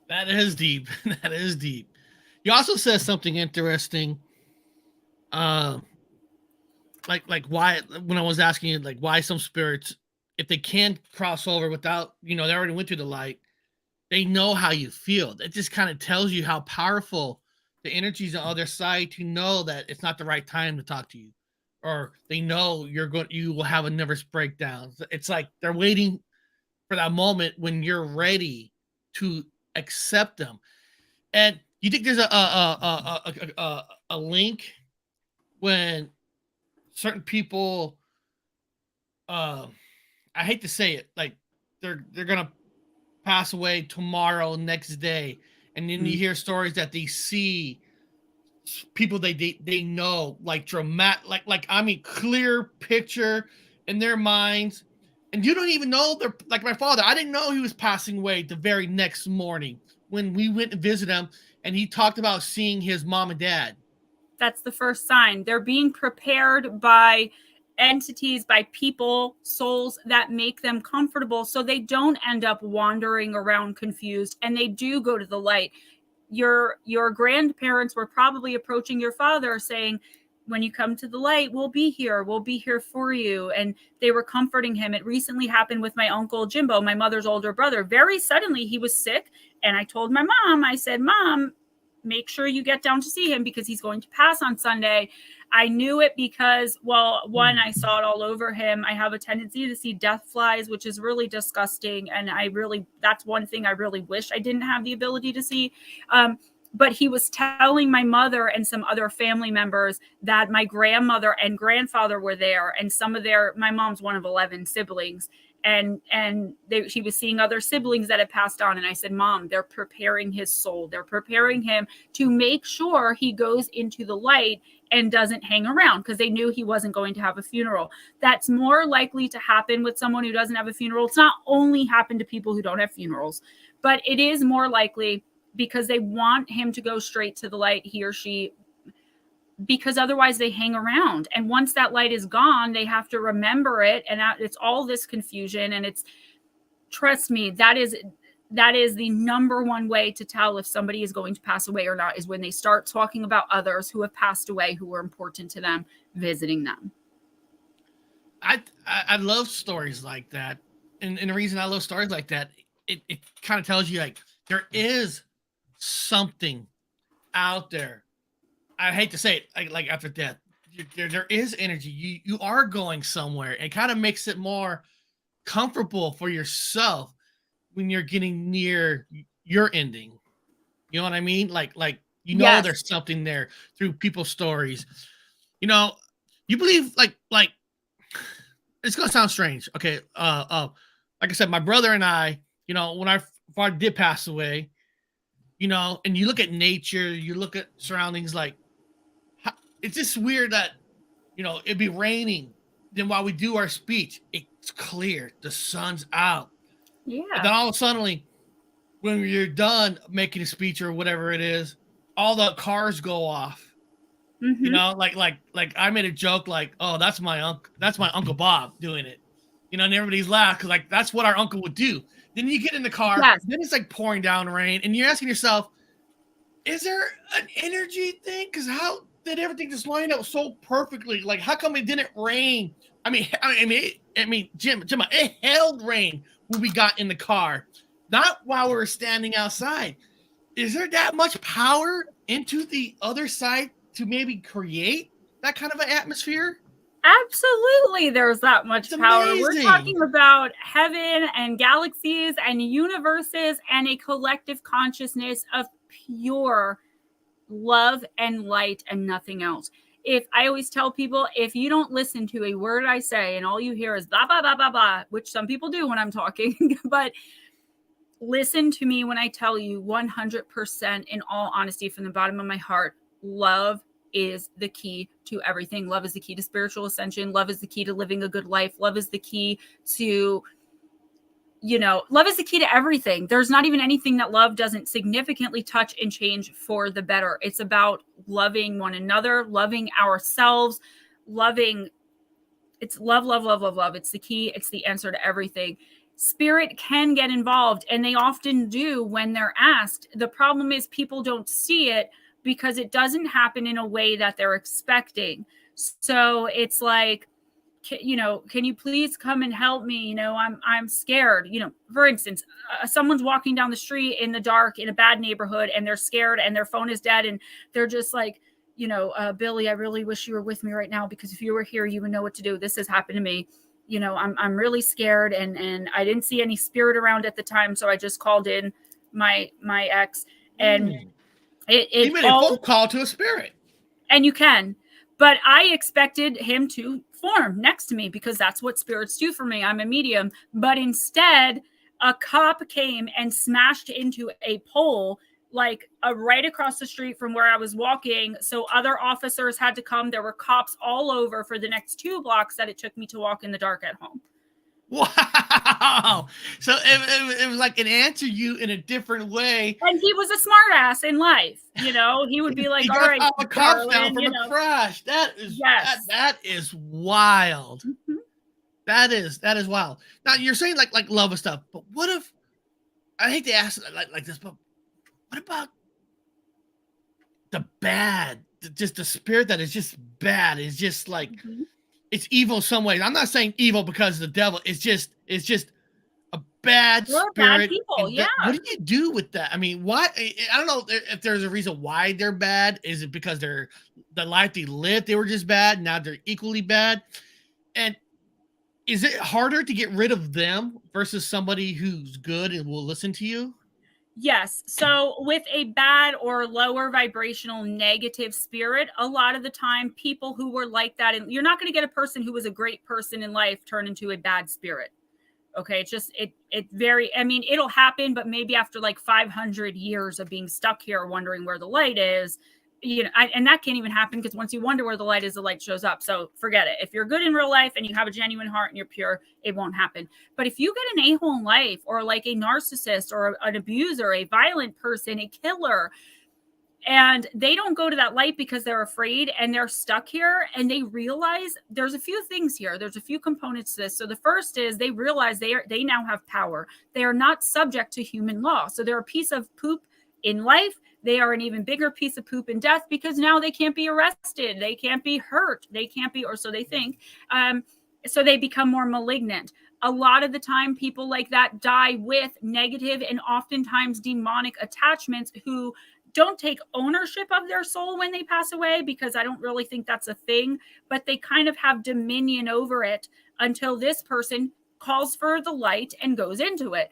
Speaker 1: That is deep. That is deep. He also says something interesting. Like why, when I was asking you, like why some spirits, if they can't cross over without, they already went through the light, they know how you feel. It just kind of tells you how powerful the energies on the other side to know that it's not the right time to talk to you, or they know you will have a nervous breakdown. It's like they're waiting for that moment when you're ready to accept them. And you think there's a link when certain people, I hate to say it, like they're gonna pass away tomorrow, next day, and then you hear stories that they see people they know, like dramatic, like I mean clear picture in their minds, and you don't even know they're like my father. I didn't know he was passing away the very next morning when we went to visit him, and he talked about seeing his mom and dad.
Speaker 2: That's the first sign. They're being prepared by entities, by people, souls that make them comfortable so they don't end up wandering around confused, and they do go to the light. Your grandparents were probably approaching your father saying, when you come to the light, we'll be here for you. And they were comforting him. It recently happened with my uncle Jimbo, my mother's older brother. Very suddenly he was sick, and I told my mom, I said, Mom, make sure you get down to see him because he's going to pass on Sunday. I knew it because, well, one, I saw it all over him. I have a tendency to see death flies, which is really disgusting. And that's one thing I really wish I didn't have the ability to see. But he was telling my mother and some other family members that my grandmother and grandfather were there, and my mom's one of 11 siblings. And she was seeing other siblings that had passed on. And I said, Mom, they're preparing his soul. They're preparing him to make sure he goes into the light and doesn't hang around, because they knew he wasn't going to have a funeral. That's more likely to happen with someone who doesn't have a funeral. It's not only happened to people who don't have funerals, but it is more likely because they want him to go straight to the light, he or she, because otherwise they hang around. And once that light is gone, they have to remember it. And it's all this confusion. And trust me, that is the number one way to tell if somebody is going to pass away or not, is when they start talking about others who have passed away, who were important to them, visiting them.
Speaker 1: I love stories like that. And the reason I love stories like that, it kind of tells you like there is something out there. I hate to say it, like after death, there is energy. You are going somewhere. It kind of makes it more comfortable for yourself when you're getting near your ending. You know what I mean? Like
Speaker 2: Yes.
Speaker 1: There's something there through people's stories. You believe like it's gonna sound strange. Okay. Like I said, my brother and I, when our father did pass away, and you look at nature, you look at surroundings, like it's just weird that, it'd be raining. Then while we do our speech, it's clear. The sun's out.
Speaker 2: Yeah.
Speaker 1: And then all of a sudden, when you're done making a speech or whatever it is, all the cars go off.
Speaker 2: Mm-hmm.
Speaker 1: Like I made a joke like, oh, that's my Uncle Bob doing it. And everybody's laughed because like that's what our uncle would do. Then you get in the car,
Speaker 2: Yes.
Speaker 1: Then it's like pouring down rain, and you're asking yourself, is there an energy thing? Because how did everything just line up so perfectly? Like, how come it didn't rain? I mean, Gemma, it held rain when we got in the car, not while we were standing outside. Is there that much power into the other side to maybe create that kind of an atmosphere?
Speaker 2: Absolutely, there's that much power.
Speaker 1: Amazing.
Speaker 2: We're talking about heaven and galaxies and universes and a collective consciousness of pure love and light and nothing else. I always tell people, if you don't listen to a word I say and all you hear is blah, blah, blah, blah, blah, which some people do when I'm talking, but listen to me when I tell you 100% in all honesty from the bottom of my heart, love is the key to everything. Love is the key to spiritual ascension. Love is the key to living a good life. Love is the key to, love is the key to everything. There's not even anything that love doesn't significantly touch and change for the better. It's about loving one another, loving ourselves, it's love, love, love, love, love. It's the key. It's the answer to everything. Spirit can get involved, and they often do when they're asked. The problem is people don't see it because it doesn't happen in a way that they're expecting. So it's like, can you please come and help me? I'm scared. For instance, someone's walking down the street in the dark in a bad neighborhood and they're scared and their phone is dead. And they're just like, Billy, I really wish you were with me right now, because if you were here, you would know what to do. This has happened to me. I'm really scared and I didn't see any spirit around at the time. So I just called in my ex and
Speaker 1: He made a phone call to a spirit.
Speaker 2: And you can. But I expected him to form next to me because that's what spirits do for me. I'm a medium. But instead, a cop came and smashed into a pole like right across the street from where I was walking. So other officers had to come. There were cops all over for the next 2 blocks that it took me to walk in the dark at home.
Speaker 1: Wow. So it was like it answered you in a different way.
Speaker 2: And he was a smart ass in life. He would be like, all right,
Speaker 1: the cops down from a crash. That is that is wild.
Speaker 2: Mm-hmm.
Speaker 1: That is wild. Now you're saying like love and stuff, but what if, I hate to ask it like this, but what about the bad? Just the spirit that is just bad. Is just like it's evil in some ways. I'm not saying evil because of the devil. It's just bad
Speaker 2: They're bad
Speaker 1: spirit.
Speaker 2: people. Yeah.
Speaker 1: What do you do with that? I mean, why? I don't know if there's a reason why they're bad. Is it because they're the life they lived, they were just bad? Now they're equally bad. And is it harder to get rid of them versus somebody who's good and will listen to you?
Speaker 2: Yes. So with a bad or lower vibrational negative spirit, a lot of the time people who were like that, and you're not going to get a person who was a great person in life turn into a bad spirit. Okay. It's just, it very, I mean, it'll happen, but maybe after like 500 years of being stuck here, wondering where the light is, and that can't even happen because once you wonder where the light is, the light shows up. So forget it. If you're good in real life and you have a genuine heart and you're pure, it won't happen. But if you get an a-hole in life, or like a narcissist or an abuser, a violent person, a killer, and they don't go to that light because they're afraid and they're stuck here, and they realize there's a few things here. There's a few components to this. So the first is they realize they now have power. They are not subject to human law. So they're a piece of poop in life. They are an even bigger piece of poop in death because now they can't be arrested. They can't be hurt. They can't be, or so they think. So they become more malignant. A lot of the time, people like that die with negative and oftentimes demonic attachments who don't take ownership of their soul when they pass away, because I don't really think that's a thing, but they kind of have dominion over it until this person calls for the light and goes into it.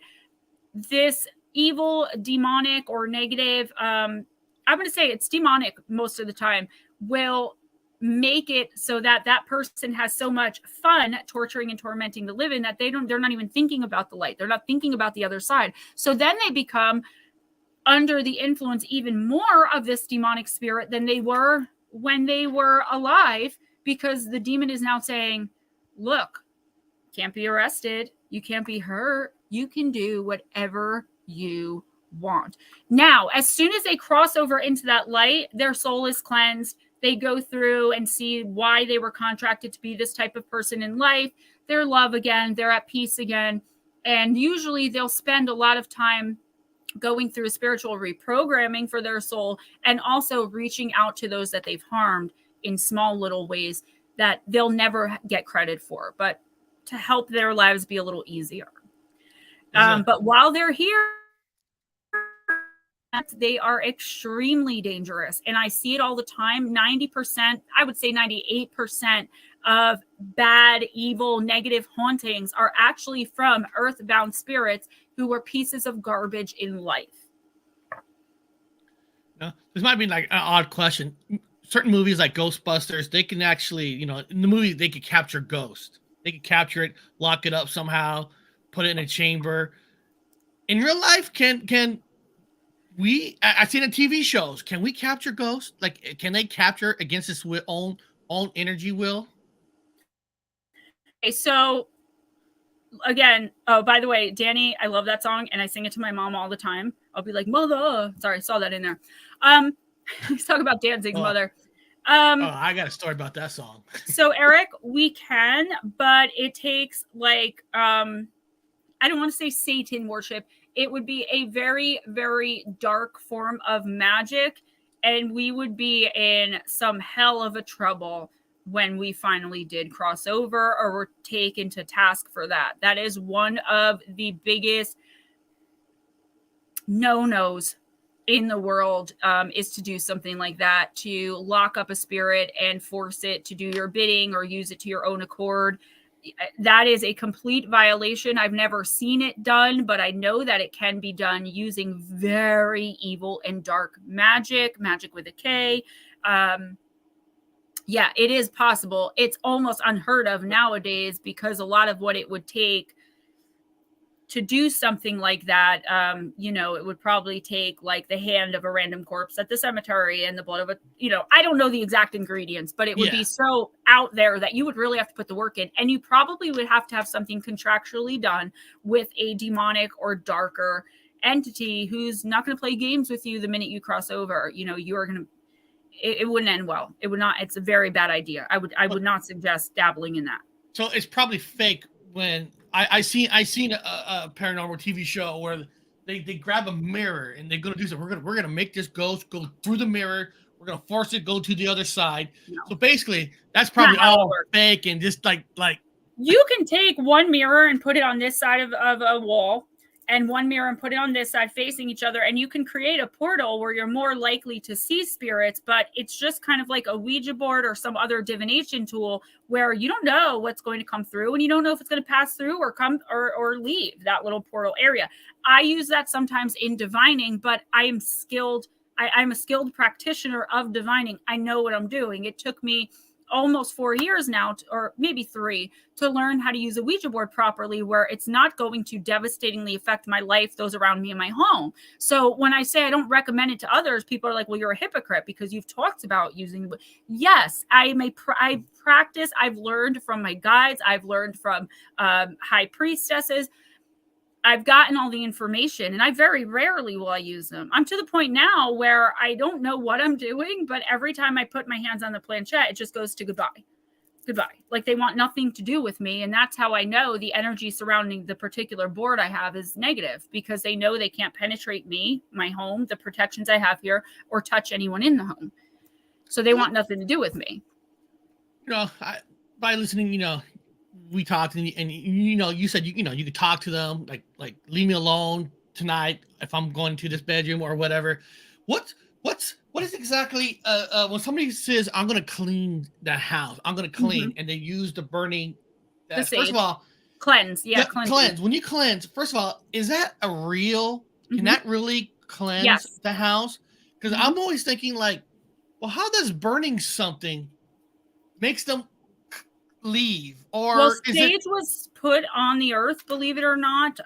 Speaker 2: This evil, demonic, or negative, I'm going to say it's demonic most of the time, will make it so that that person has so much fun torturing and tormenting the living that they're not even thinking about the light. They're not thinking about the other side. So then they become under the influence even more of this demonic spirit than they were when they were alive, because the demon is now saying, look, can't be arrested. You can't be hurt. You can do whatever you want. Now, as soon as they cross over into that light, their soul is cleansed. They go through and see why they were contracted to be this type of person in life. They're love again. They're at peace again. And usually they'll spend a lot of time going through a spiritual reprogramming for their soul, and also reaching out to those that they've harmed in small little ways that they'll never get credit for, but to help their lives be a little easier. But while they're here, they are extremely dangerous. And I see it all the time. 90%, I would say 98% of bad, evil, negative hauntings are actually from earthbound spirits who were pieces of garbage in life.
Speaker 1: Now, this might be like an odd question. Certain movies like Ghostbusters, they can actually, in the movie, they could capture ghosts. They could capture it, lock it up somehow, put it in a chamber. In real life, can we? I've seen in TV shows. Can we capture ghosts? Like, can they capture against its own energy will?
Speaker 2: Okay, so again, oh, by the way, Danny, I love that song and I sing it to my mom all the time. I'll be like, mother. Sorry, I saw that in there. Let's talk about Danzig's mother.
Speaker 1: I got a story about that song.
Speaker 2: So Eric, we can, but it takes like, I don't want to say Satan worship. It would be a very, very dark form of magic. And we would be in some hell of a trouble when we finally did cross over or were taken to task for that. That is one of the biggest no-nos in the world, is to do something like that, to lock up a spirit and force it to do your bidding or use it to your own accord. That is a complete violation. I've never seen it done, but I know that it can be done using very evil and dark magic with a K. Yeah, it is possible. It's almost unheard of nowadays because a lot of what it would take to do something like that, it would probably take like the hand of a random corpse at the cemetery and the blood of a, I don't know the exact ingredients, but it would be so out there that you would really have to put the work in. And you probably would have to have something contractually done with a demonic or darker entity who's not going to play games with you the minute you cross over. You are going to, it wouldn't end well. It would not. It's a very bad idea. I would not suggest dabbling in that.
Speaker 1: So it's probably fake. When I seen a paranormal TV show where they grab a mirror and they're gonna do something. We're gonna make this ghost go through the mirror. We're gonna force it go to the other side. No. So basically, that's probably all fake and just like
Speaker 2: You can take one mirror and put it on this side of a wall, and one mirror and put it on this side facing each other, and you can create a portal where you're more likely to see spirits, but it's just kind of like a Ouija board or some other divination tool where you don't know what's going to come through, and you don't know if it's going to pass through or come or leave that little portal area. I use that sometimes in divining, but I'm skilled. I'm a skilled practitioner of divining. I know what I'm doing. It took me almost 4 years now, or maybe 3, to learn how to use a Ouija board properly, where it's not going to devastatingly affect my life, those around me in my home. So when I say I don't recommend it to others, people are like, well, you're a hypocrite because you've talked about using. Yes, I practice. I've learned from my guides. I've learned from high priestesses. I've gotten all the information, and I very rarely will I use them. I'm to the point now where I don't know what I'm doing, but every time I put my hands on the planchette, it just goes to goodbye. Like they want nothing to do with me. And that's how I know the energy surrounding the particular board I have is negative, because they know they can't penetrate me, my home, the protections I have here, or touch anyone in the home. So they want nothing to do with me.
Speaker 1: By listening, we talked, and you said you could talk to them, like leave me alone tonight if I'm going to this bedroom or whatever. What is exactly when somebody says I'm going to clean the house, I'm going to clean, and they use the burning.
Speaker 2: The sage.
Speaker 1: First of all,
Speaker 2: cleanse. Yeah,
Speaker 1: cleanse. When you cleanse, first of all, is that a real? Can that really cleanse the house? Because I'm always thinking like, well, how does burning something makes them leave? Or
Speaker 2: well, sage was put on the earth, believe it or not.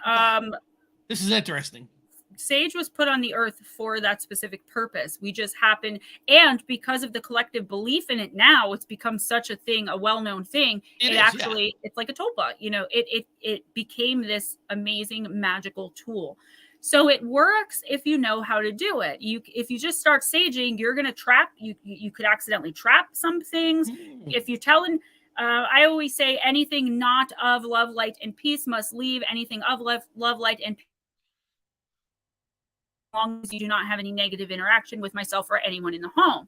Speaker 1: This is interesting.
Speaker 2: Sage was put on the earth for that specific purpose. We just happen, and because of the collective belief in it now, it's become such a thing, a well-known thing. It's like a tulpa. It became this amazing magical tool. So it works if you know how to do it. If you just start saging, you're going to trap. You could accidentally trap some things. If you're telling, I always say anything not of love, light, and peace must leave. Anything of love, light, and peace, as long as you do not have any negative interaction with myself or anyone in the home.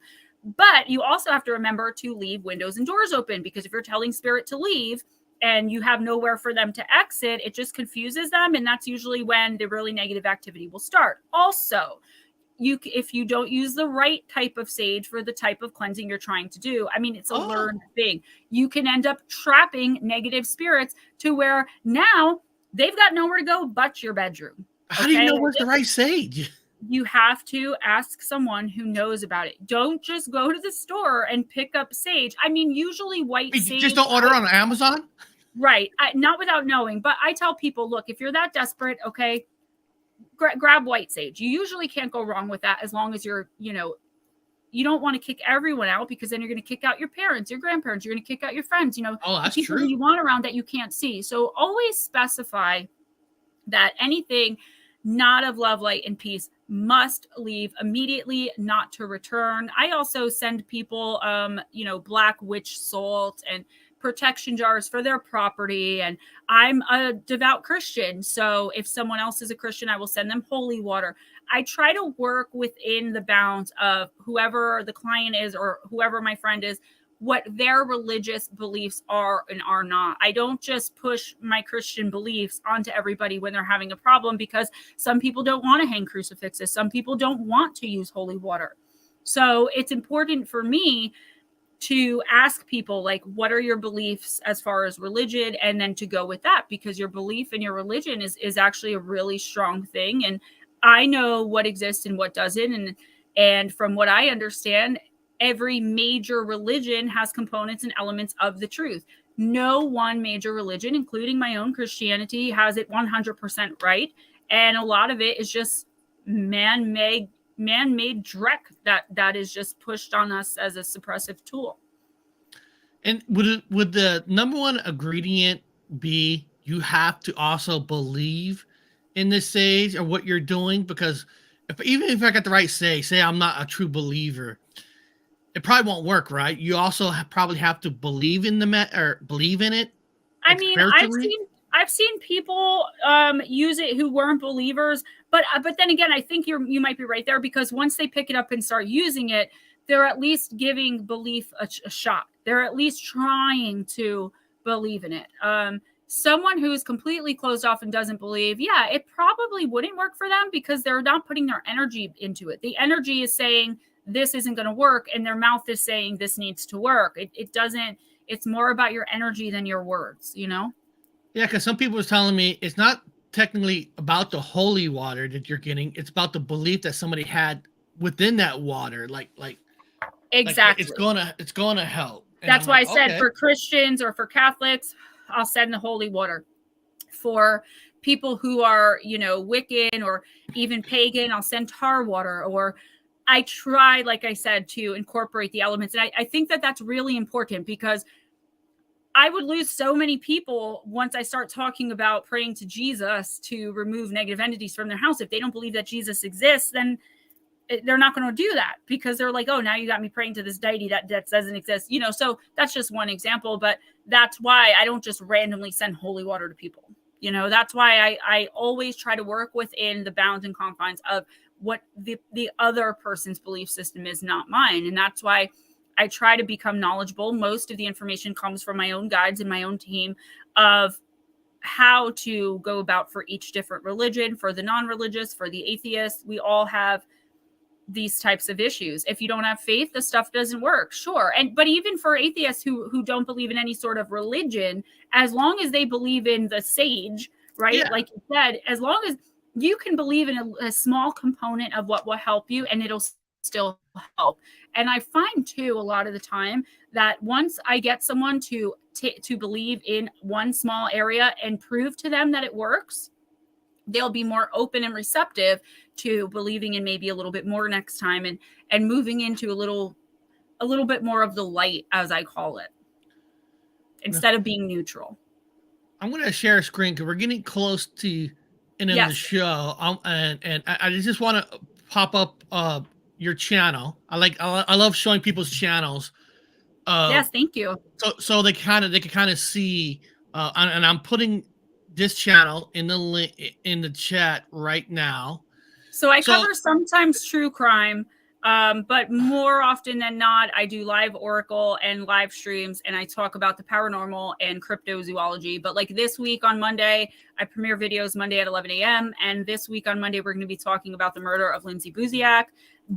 Speaker 2: But you also have to remember to leave windows and doors open, because if you're telling spirit to leave and you have nowhere for them to exit, it just confuses them. And that's usually when the really negative activity will start. Also, if you don't use the right type of sage for the type of cleansing you're trying to do, I mean, it's a learned thing. You can end up trapping negative spirits to where now they've got nowhere to go but your bedroom.
Speaker 1: How do you know where's the right sage?
Speaker 2: You have to ask someone who knows about it. Don't just go to the store and pick up sage. I mean, usually white sage.
Speaker 1: Just don't order on Amazon?
Speaker 2: Right. Not without knowing. But I tell people, look, if you're that desperate, okay, grab white sage. You usually can't go wrong with that, as long as you're, you don't want to kick everyone out, because then you're going to kick out your parents, your grandparents. You're going to kick out your friends,
Speaker 1: that's
Speaker 2: people
Speaker 1: true.
Speaker 2: you want around that you can't see. So always specify that anything not of love, light, and peace must leave immediately, not to return. I also send people, black witch salt and protection jars for their property. And I'm a devout Christian, so if someone else is a Christian, I will send them holy water. I try to work within the bounds of whoever the client is or whoever my friend is, what their religious beliefs are and are not. I don't just push my Christian beliefs onto everybody when they're having a problem, because some people don't want to hang crucifixes. Some people don't want to use holy water. So it's important for me to ask people, like, what are your beliefs as far as religion? And then to go with that, because your belief and your religion is actually a really strong thing. And I know what exists and what doesn't. And from what I understand, every major religion has components and elements of the truth. No one major religion, including my own Christianity, has it 100% right. And a lot of it is just man-made dreck that is just pushed on us as a suppressive tool.
Speaker 1: And would the number one ingredient be you have to also believe in this sage or what you're doing? Because even if I got the right sage, say I'm not a true believer, it probably won't work, right? You also probably have to believe in believe in it.
Speaker 2: I mean, I've seen people use it who weren't believers, but then again, I think you might be right there, because once they pick it up and start using it, they're at least giving belief a shot. They're at least trying to believe in it. Someone who's completely closed off and doesn't believe, yeah, it probably wouldn't work for them because they're not putting their energy into it. The energy is saying this isn't going to work, and their mouth is saying this needs to work. It doesn't. It's more about your energy than your words, you know?
Speaker 1: Yeah, because some people was telling me it's not technically about the holy water that you're getting. It's about the belief that somebody had within that water. Like
Speaker 2: Exactly.
Speaker 1: it's gonna help. And
Speaker 2: That's
Speaker 1: I'm
Speaker 2: why
Speaker 1: like,
Speaker 2: I said
Speaker 1: okay.
Speaker 2: for Christians or for Catholics, I'll send the holy water. For people who are, you know, Wiccan or even pagan, I'll send tar water. Or I try, like I said, to incorporate the elements. And I think that that's really important because I would lose so many people once I start talking about praying to Jesus to remove negative entities from their house. If they don't believe that Jesus exists, then they're not going to do that because they're like, oh, now you got me praying to this deity that doesn't exist, you know? So that's just one example, but that's why I don't just randomly send holy water to people. You know, that's why I always try to work within the bounds and confines of what the other person's belief system is, not mine. And that's why I try to become knowledgeable. Most of the information comes from my own guides and my own team of how to go about for each different religion, for the non-religious, for the atheists. We all have these types of issues. If you don't have faith, the stuff doesn't work. Sure. But even for atheists who don't believe in any sort of religion, as long as they believe in the sage, right?
Speaker 1: Yeah.
Speaker 2: Like you said, as long as you can believe in a small component of what will help you, and it'll still help. And I find too, a lot of the time that once I get someone to believe in one small area and prove to them that it works, they'll be more open and receptive to believing in maybe a little bit more next time, and moving into a little bit more of the light, as I call it, instead of being neutral.
Speaker 1: I'm going to share a screen because we're getting close to end of the show. And I just want to pop up your channel. I love showing people's channels.
Speaker 2: Yes, thank you.
Speaker 1: So they can kind of see. And I'm putting this channel in the link in the chat right now.
Speaker 2: So I cover sometimes true crime, but more often than not, I do live oracle and live streams, and I talk about the paranormal and cryptozoology. But like this week on Monday, I premiere videos Monday at 11 a.m. And this week on Monday, we're going to be talking about the murder of Lindsay Buziak.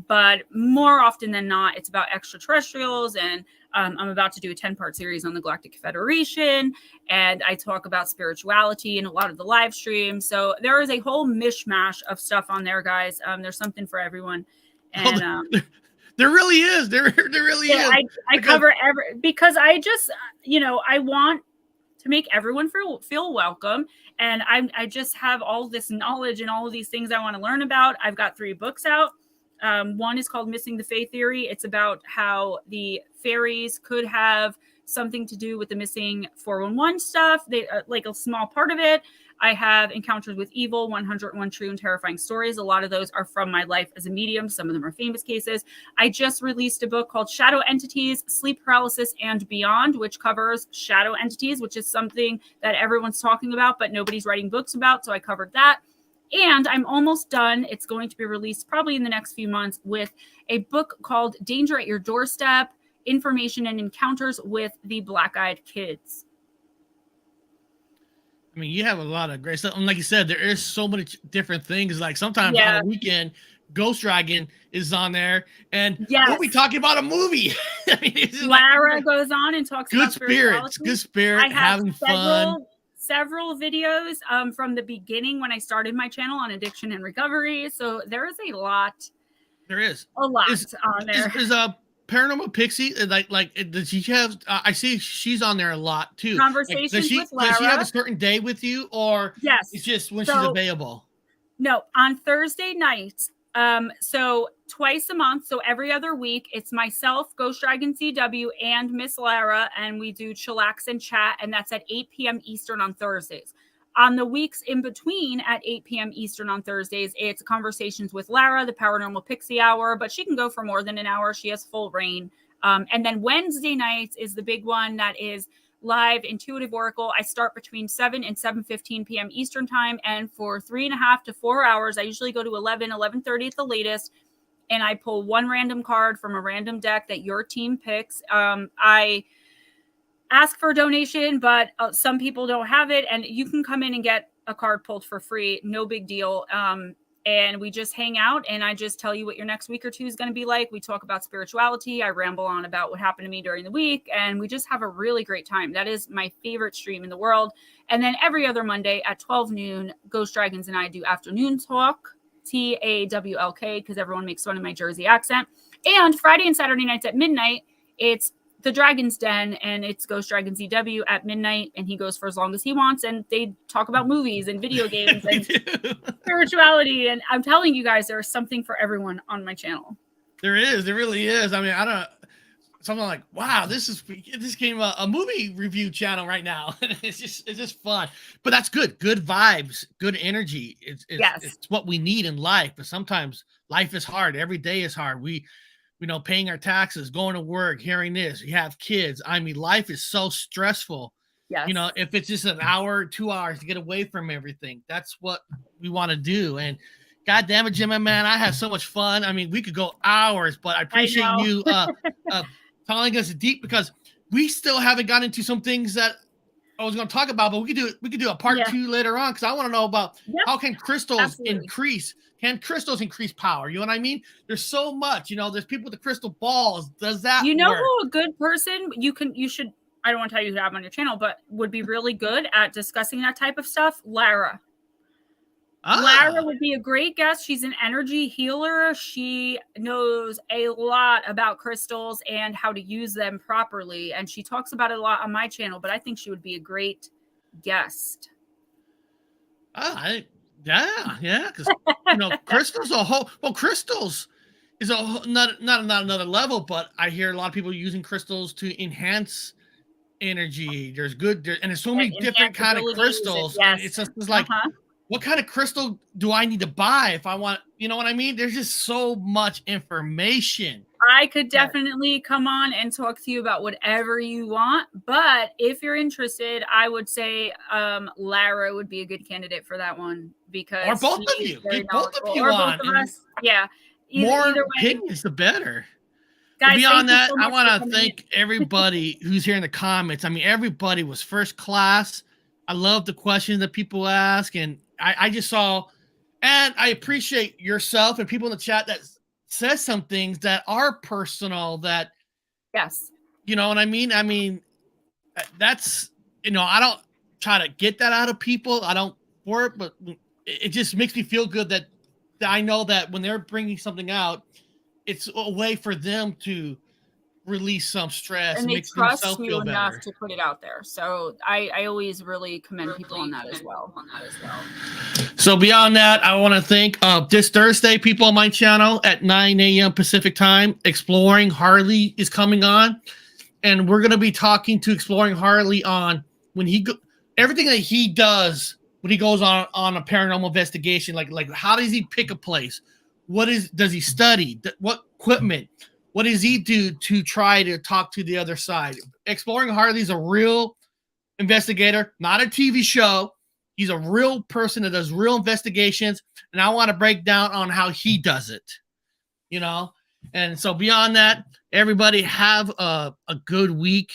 Speaker 2: But more often than not, it's about extraterrestrials. And I'm about to do a 10-part series on the Galactic Federation. And I talk about spirituality in a lot of the live streams. So there is a whole mishmash of stuff on there, guys. There's something for everyone. And
Speaker 1: there really is. There really is.
Speaker 2: I cover because I just, you know, I want to make everyone feel welcome. And I just have all this knowledge and all of these things I want to learn about. I've got 3 books out. One is called Missing the Faith Theory. It's about how the fairies could have something to do with the missing 411 stuff. They like a small part of it. I have Encounters with Evil, 101 True and Terrifying Stories. A lot of those are from my life as a medium. Some of them are famous cases. I just released a book called Shadow Entities, Sleep Paralysis and Beyond, which covers shadow entities, which is something that everyone's talking about, but nobody's writing books about. So I covered that. And I'm almost done. It's going to be released probably in the next few months with a book called Danger at Your Doorstep, Information and Encounters with the Black-Eyed Kids.
Speaker 1: I mean, you have a lot of great stuff. And like you said, there is so many different things. Like sometimes on a weekend, Ghost Dragon is on there, and we'll be talking about a movie. I mean,
Speaker 2: Lara goes on and talks about
Speaker 1: spirits, good spirit,
Speaker 2: I have
Speaker 1: having fun.
Speaker 2: Several videos from the beginning when I started my channel on addiction and recovery. So there is a lot.
Speaker 1: There is
Speaker 2: a lot on there.
Speaker 1: Is Paranormal Pixie like does she have? I see she's on there a lot too.
Speaker 2: Conversations with Lara.
Speaker 1: Does she have a certain day with you, or it's just when she's available?
Speaker 2: No, on Thursday nights. So twice a month, so every other week, it's myself, Ghost Dragon CW, and Miss Lara, and we do chillax and chat, and that's at 8 p.m. Eastern on Thursdays. On the weeks in between at 8 p.m. Eastern on Thursdays, it's Conversations with Lara, the Paranormal Pixie Hour, but she can go for more than an hour. She has full reign. And then Wednesday nights is the big one that is live intuitive oracle. I start between 7 and 7:15 p.m. Eastern time, and for 3.5 to 4 hours, I usually go to 11:30 at the latest, and I pull one random card from a random deck that your team picks. ask for a donation, but some people don't have it, and you can come in and get a card pulled for free. No big deal. And we just hang out, and I just tell you what your next week or two is going to be like. We talk about spirituality. I ramble on about what happened to me during the week, and we just have a really great time. That is my favorite stream in the world. And then every other Monday at 12 noon, Ghost Dragons and I do afternoon talk, TAWLK, because everyone makes fun of my Jersey accent. And Friday and Saturday nights at midnight, it's the Dragon's Den, and it's Ghost Dragons EW at midnight, and he goes for as long as he wants, and they talk about movies and video games and spirituality. And I'm telling you guys, there's something for everyone on my channel.
Speaker 1: There really is. I mean, I don't. Something like, wow, this became a movie review channel right now. it's just fun, but that's good vibes, good energy. It's what we need in life. But sometimes life is hard. Every day is hard. Paying our taxes, going to work, hearing this, you have kids. I mean, life is so stressful.
Speaker 2: Yes.
Speaker 1: If it's just an hour, 2 hours to get away from everything, that's what we want to do. And God damn it, Gemma, man, I have so much fun. I mean, we could go hours, but I appreciate you telling us deep, because we still haven't gotten into some things that I was going to talk about, but we could do a part 2 later on, because I want to know about how can crystals increase. Can crystals increase power? You know what I mean? There's so much, there's people with the crystal balls. Does that work?
Speaker 2: Who a good person you should, I don't want to tell you who to have on your channel, but would be really good at discussing that type of stuff? Lara. Lara would be a great guest. She's an energy healer. She knows a lot about crystals and how to use them properly. And she talks about it a lot on my channel, but I think she would be a great guest.
Speaker 1: Yeah, because crystals crystals is not another level, but I hear a lot of people using crystals to enhance energy. There's so many different kind of crystals.
Speaker 2: Yes.
Speaker 1: It's just like, what kind of crystal do I need to buy if I want? You know what I mean? There's just so much information.
Speaker 2: I could definitely come on and talk to you about whatever you want, but if you're interested, I would say Lara would be a good candidate for that one, because
Speaker 1: or both of you, get both of you
Speaker 2: or
Speaker 1: on.
Speaker 2: Both of us. Yeah,
Speaker 1: more opinions, the better.
Speaker 2: Guys,
Speaker 1: beyond that, I want to thank everybody who's here in the comments. I mean, everybody was first class. I love the questions that people ask, and I just saw, and I appreciate yourself and people in the chat that says some things that are personal, that you know what I mean? I mean, that's, I don't try to get that out of people. I don't for it, but it just makes me feel good that I know that when they're bringing something out, it's a way for them to release some stress
Speaker 2: and
Speaker 1: make
Speaker 2: trust
Speaker 1: themselves
Speaker 2: you
Speaker 1: feel
Speaker 2: enough
Speaker 1: better.
Speaker 2: to put it out there. So I always really commend people on that as well.
Speaker 1: So beyond that, I want to thank this Thursday, people on my channel at 9 a.m. Pacific time, Exploring Harley is coming on. And we're going to be talking to Exploring Harley on when everything that he does when he goes on a paranormal investigation. Like how does he pick a place? Does he study? What equipment? What does he do to try to talk to the other side? Exploring Harley's a real investigator, not a TV show. He's a real person that does real investigations, and I want to break down on how he does it, And so beyond that, everybody have a good week.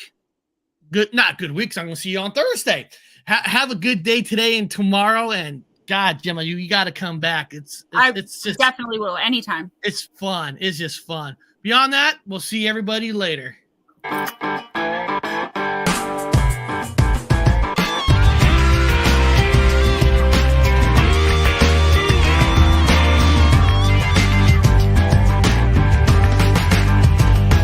Speaker 1: Not good week, 'cause I'm going to see you on Thursday. Have a good day today and tomorrow, and God, Gemma, you got to come back. It's just
Speaker 2: definitely will anytime.
Speaker 1: It's fun. It's just fun. Beyond that, we'll see everybody later.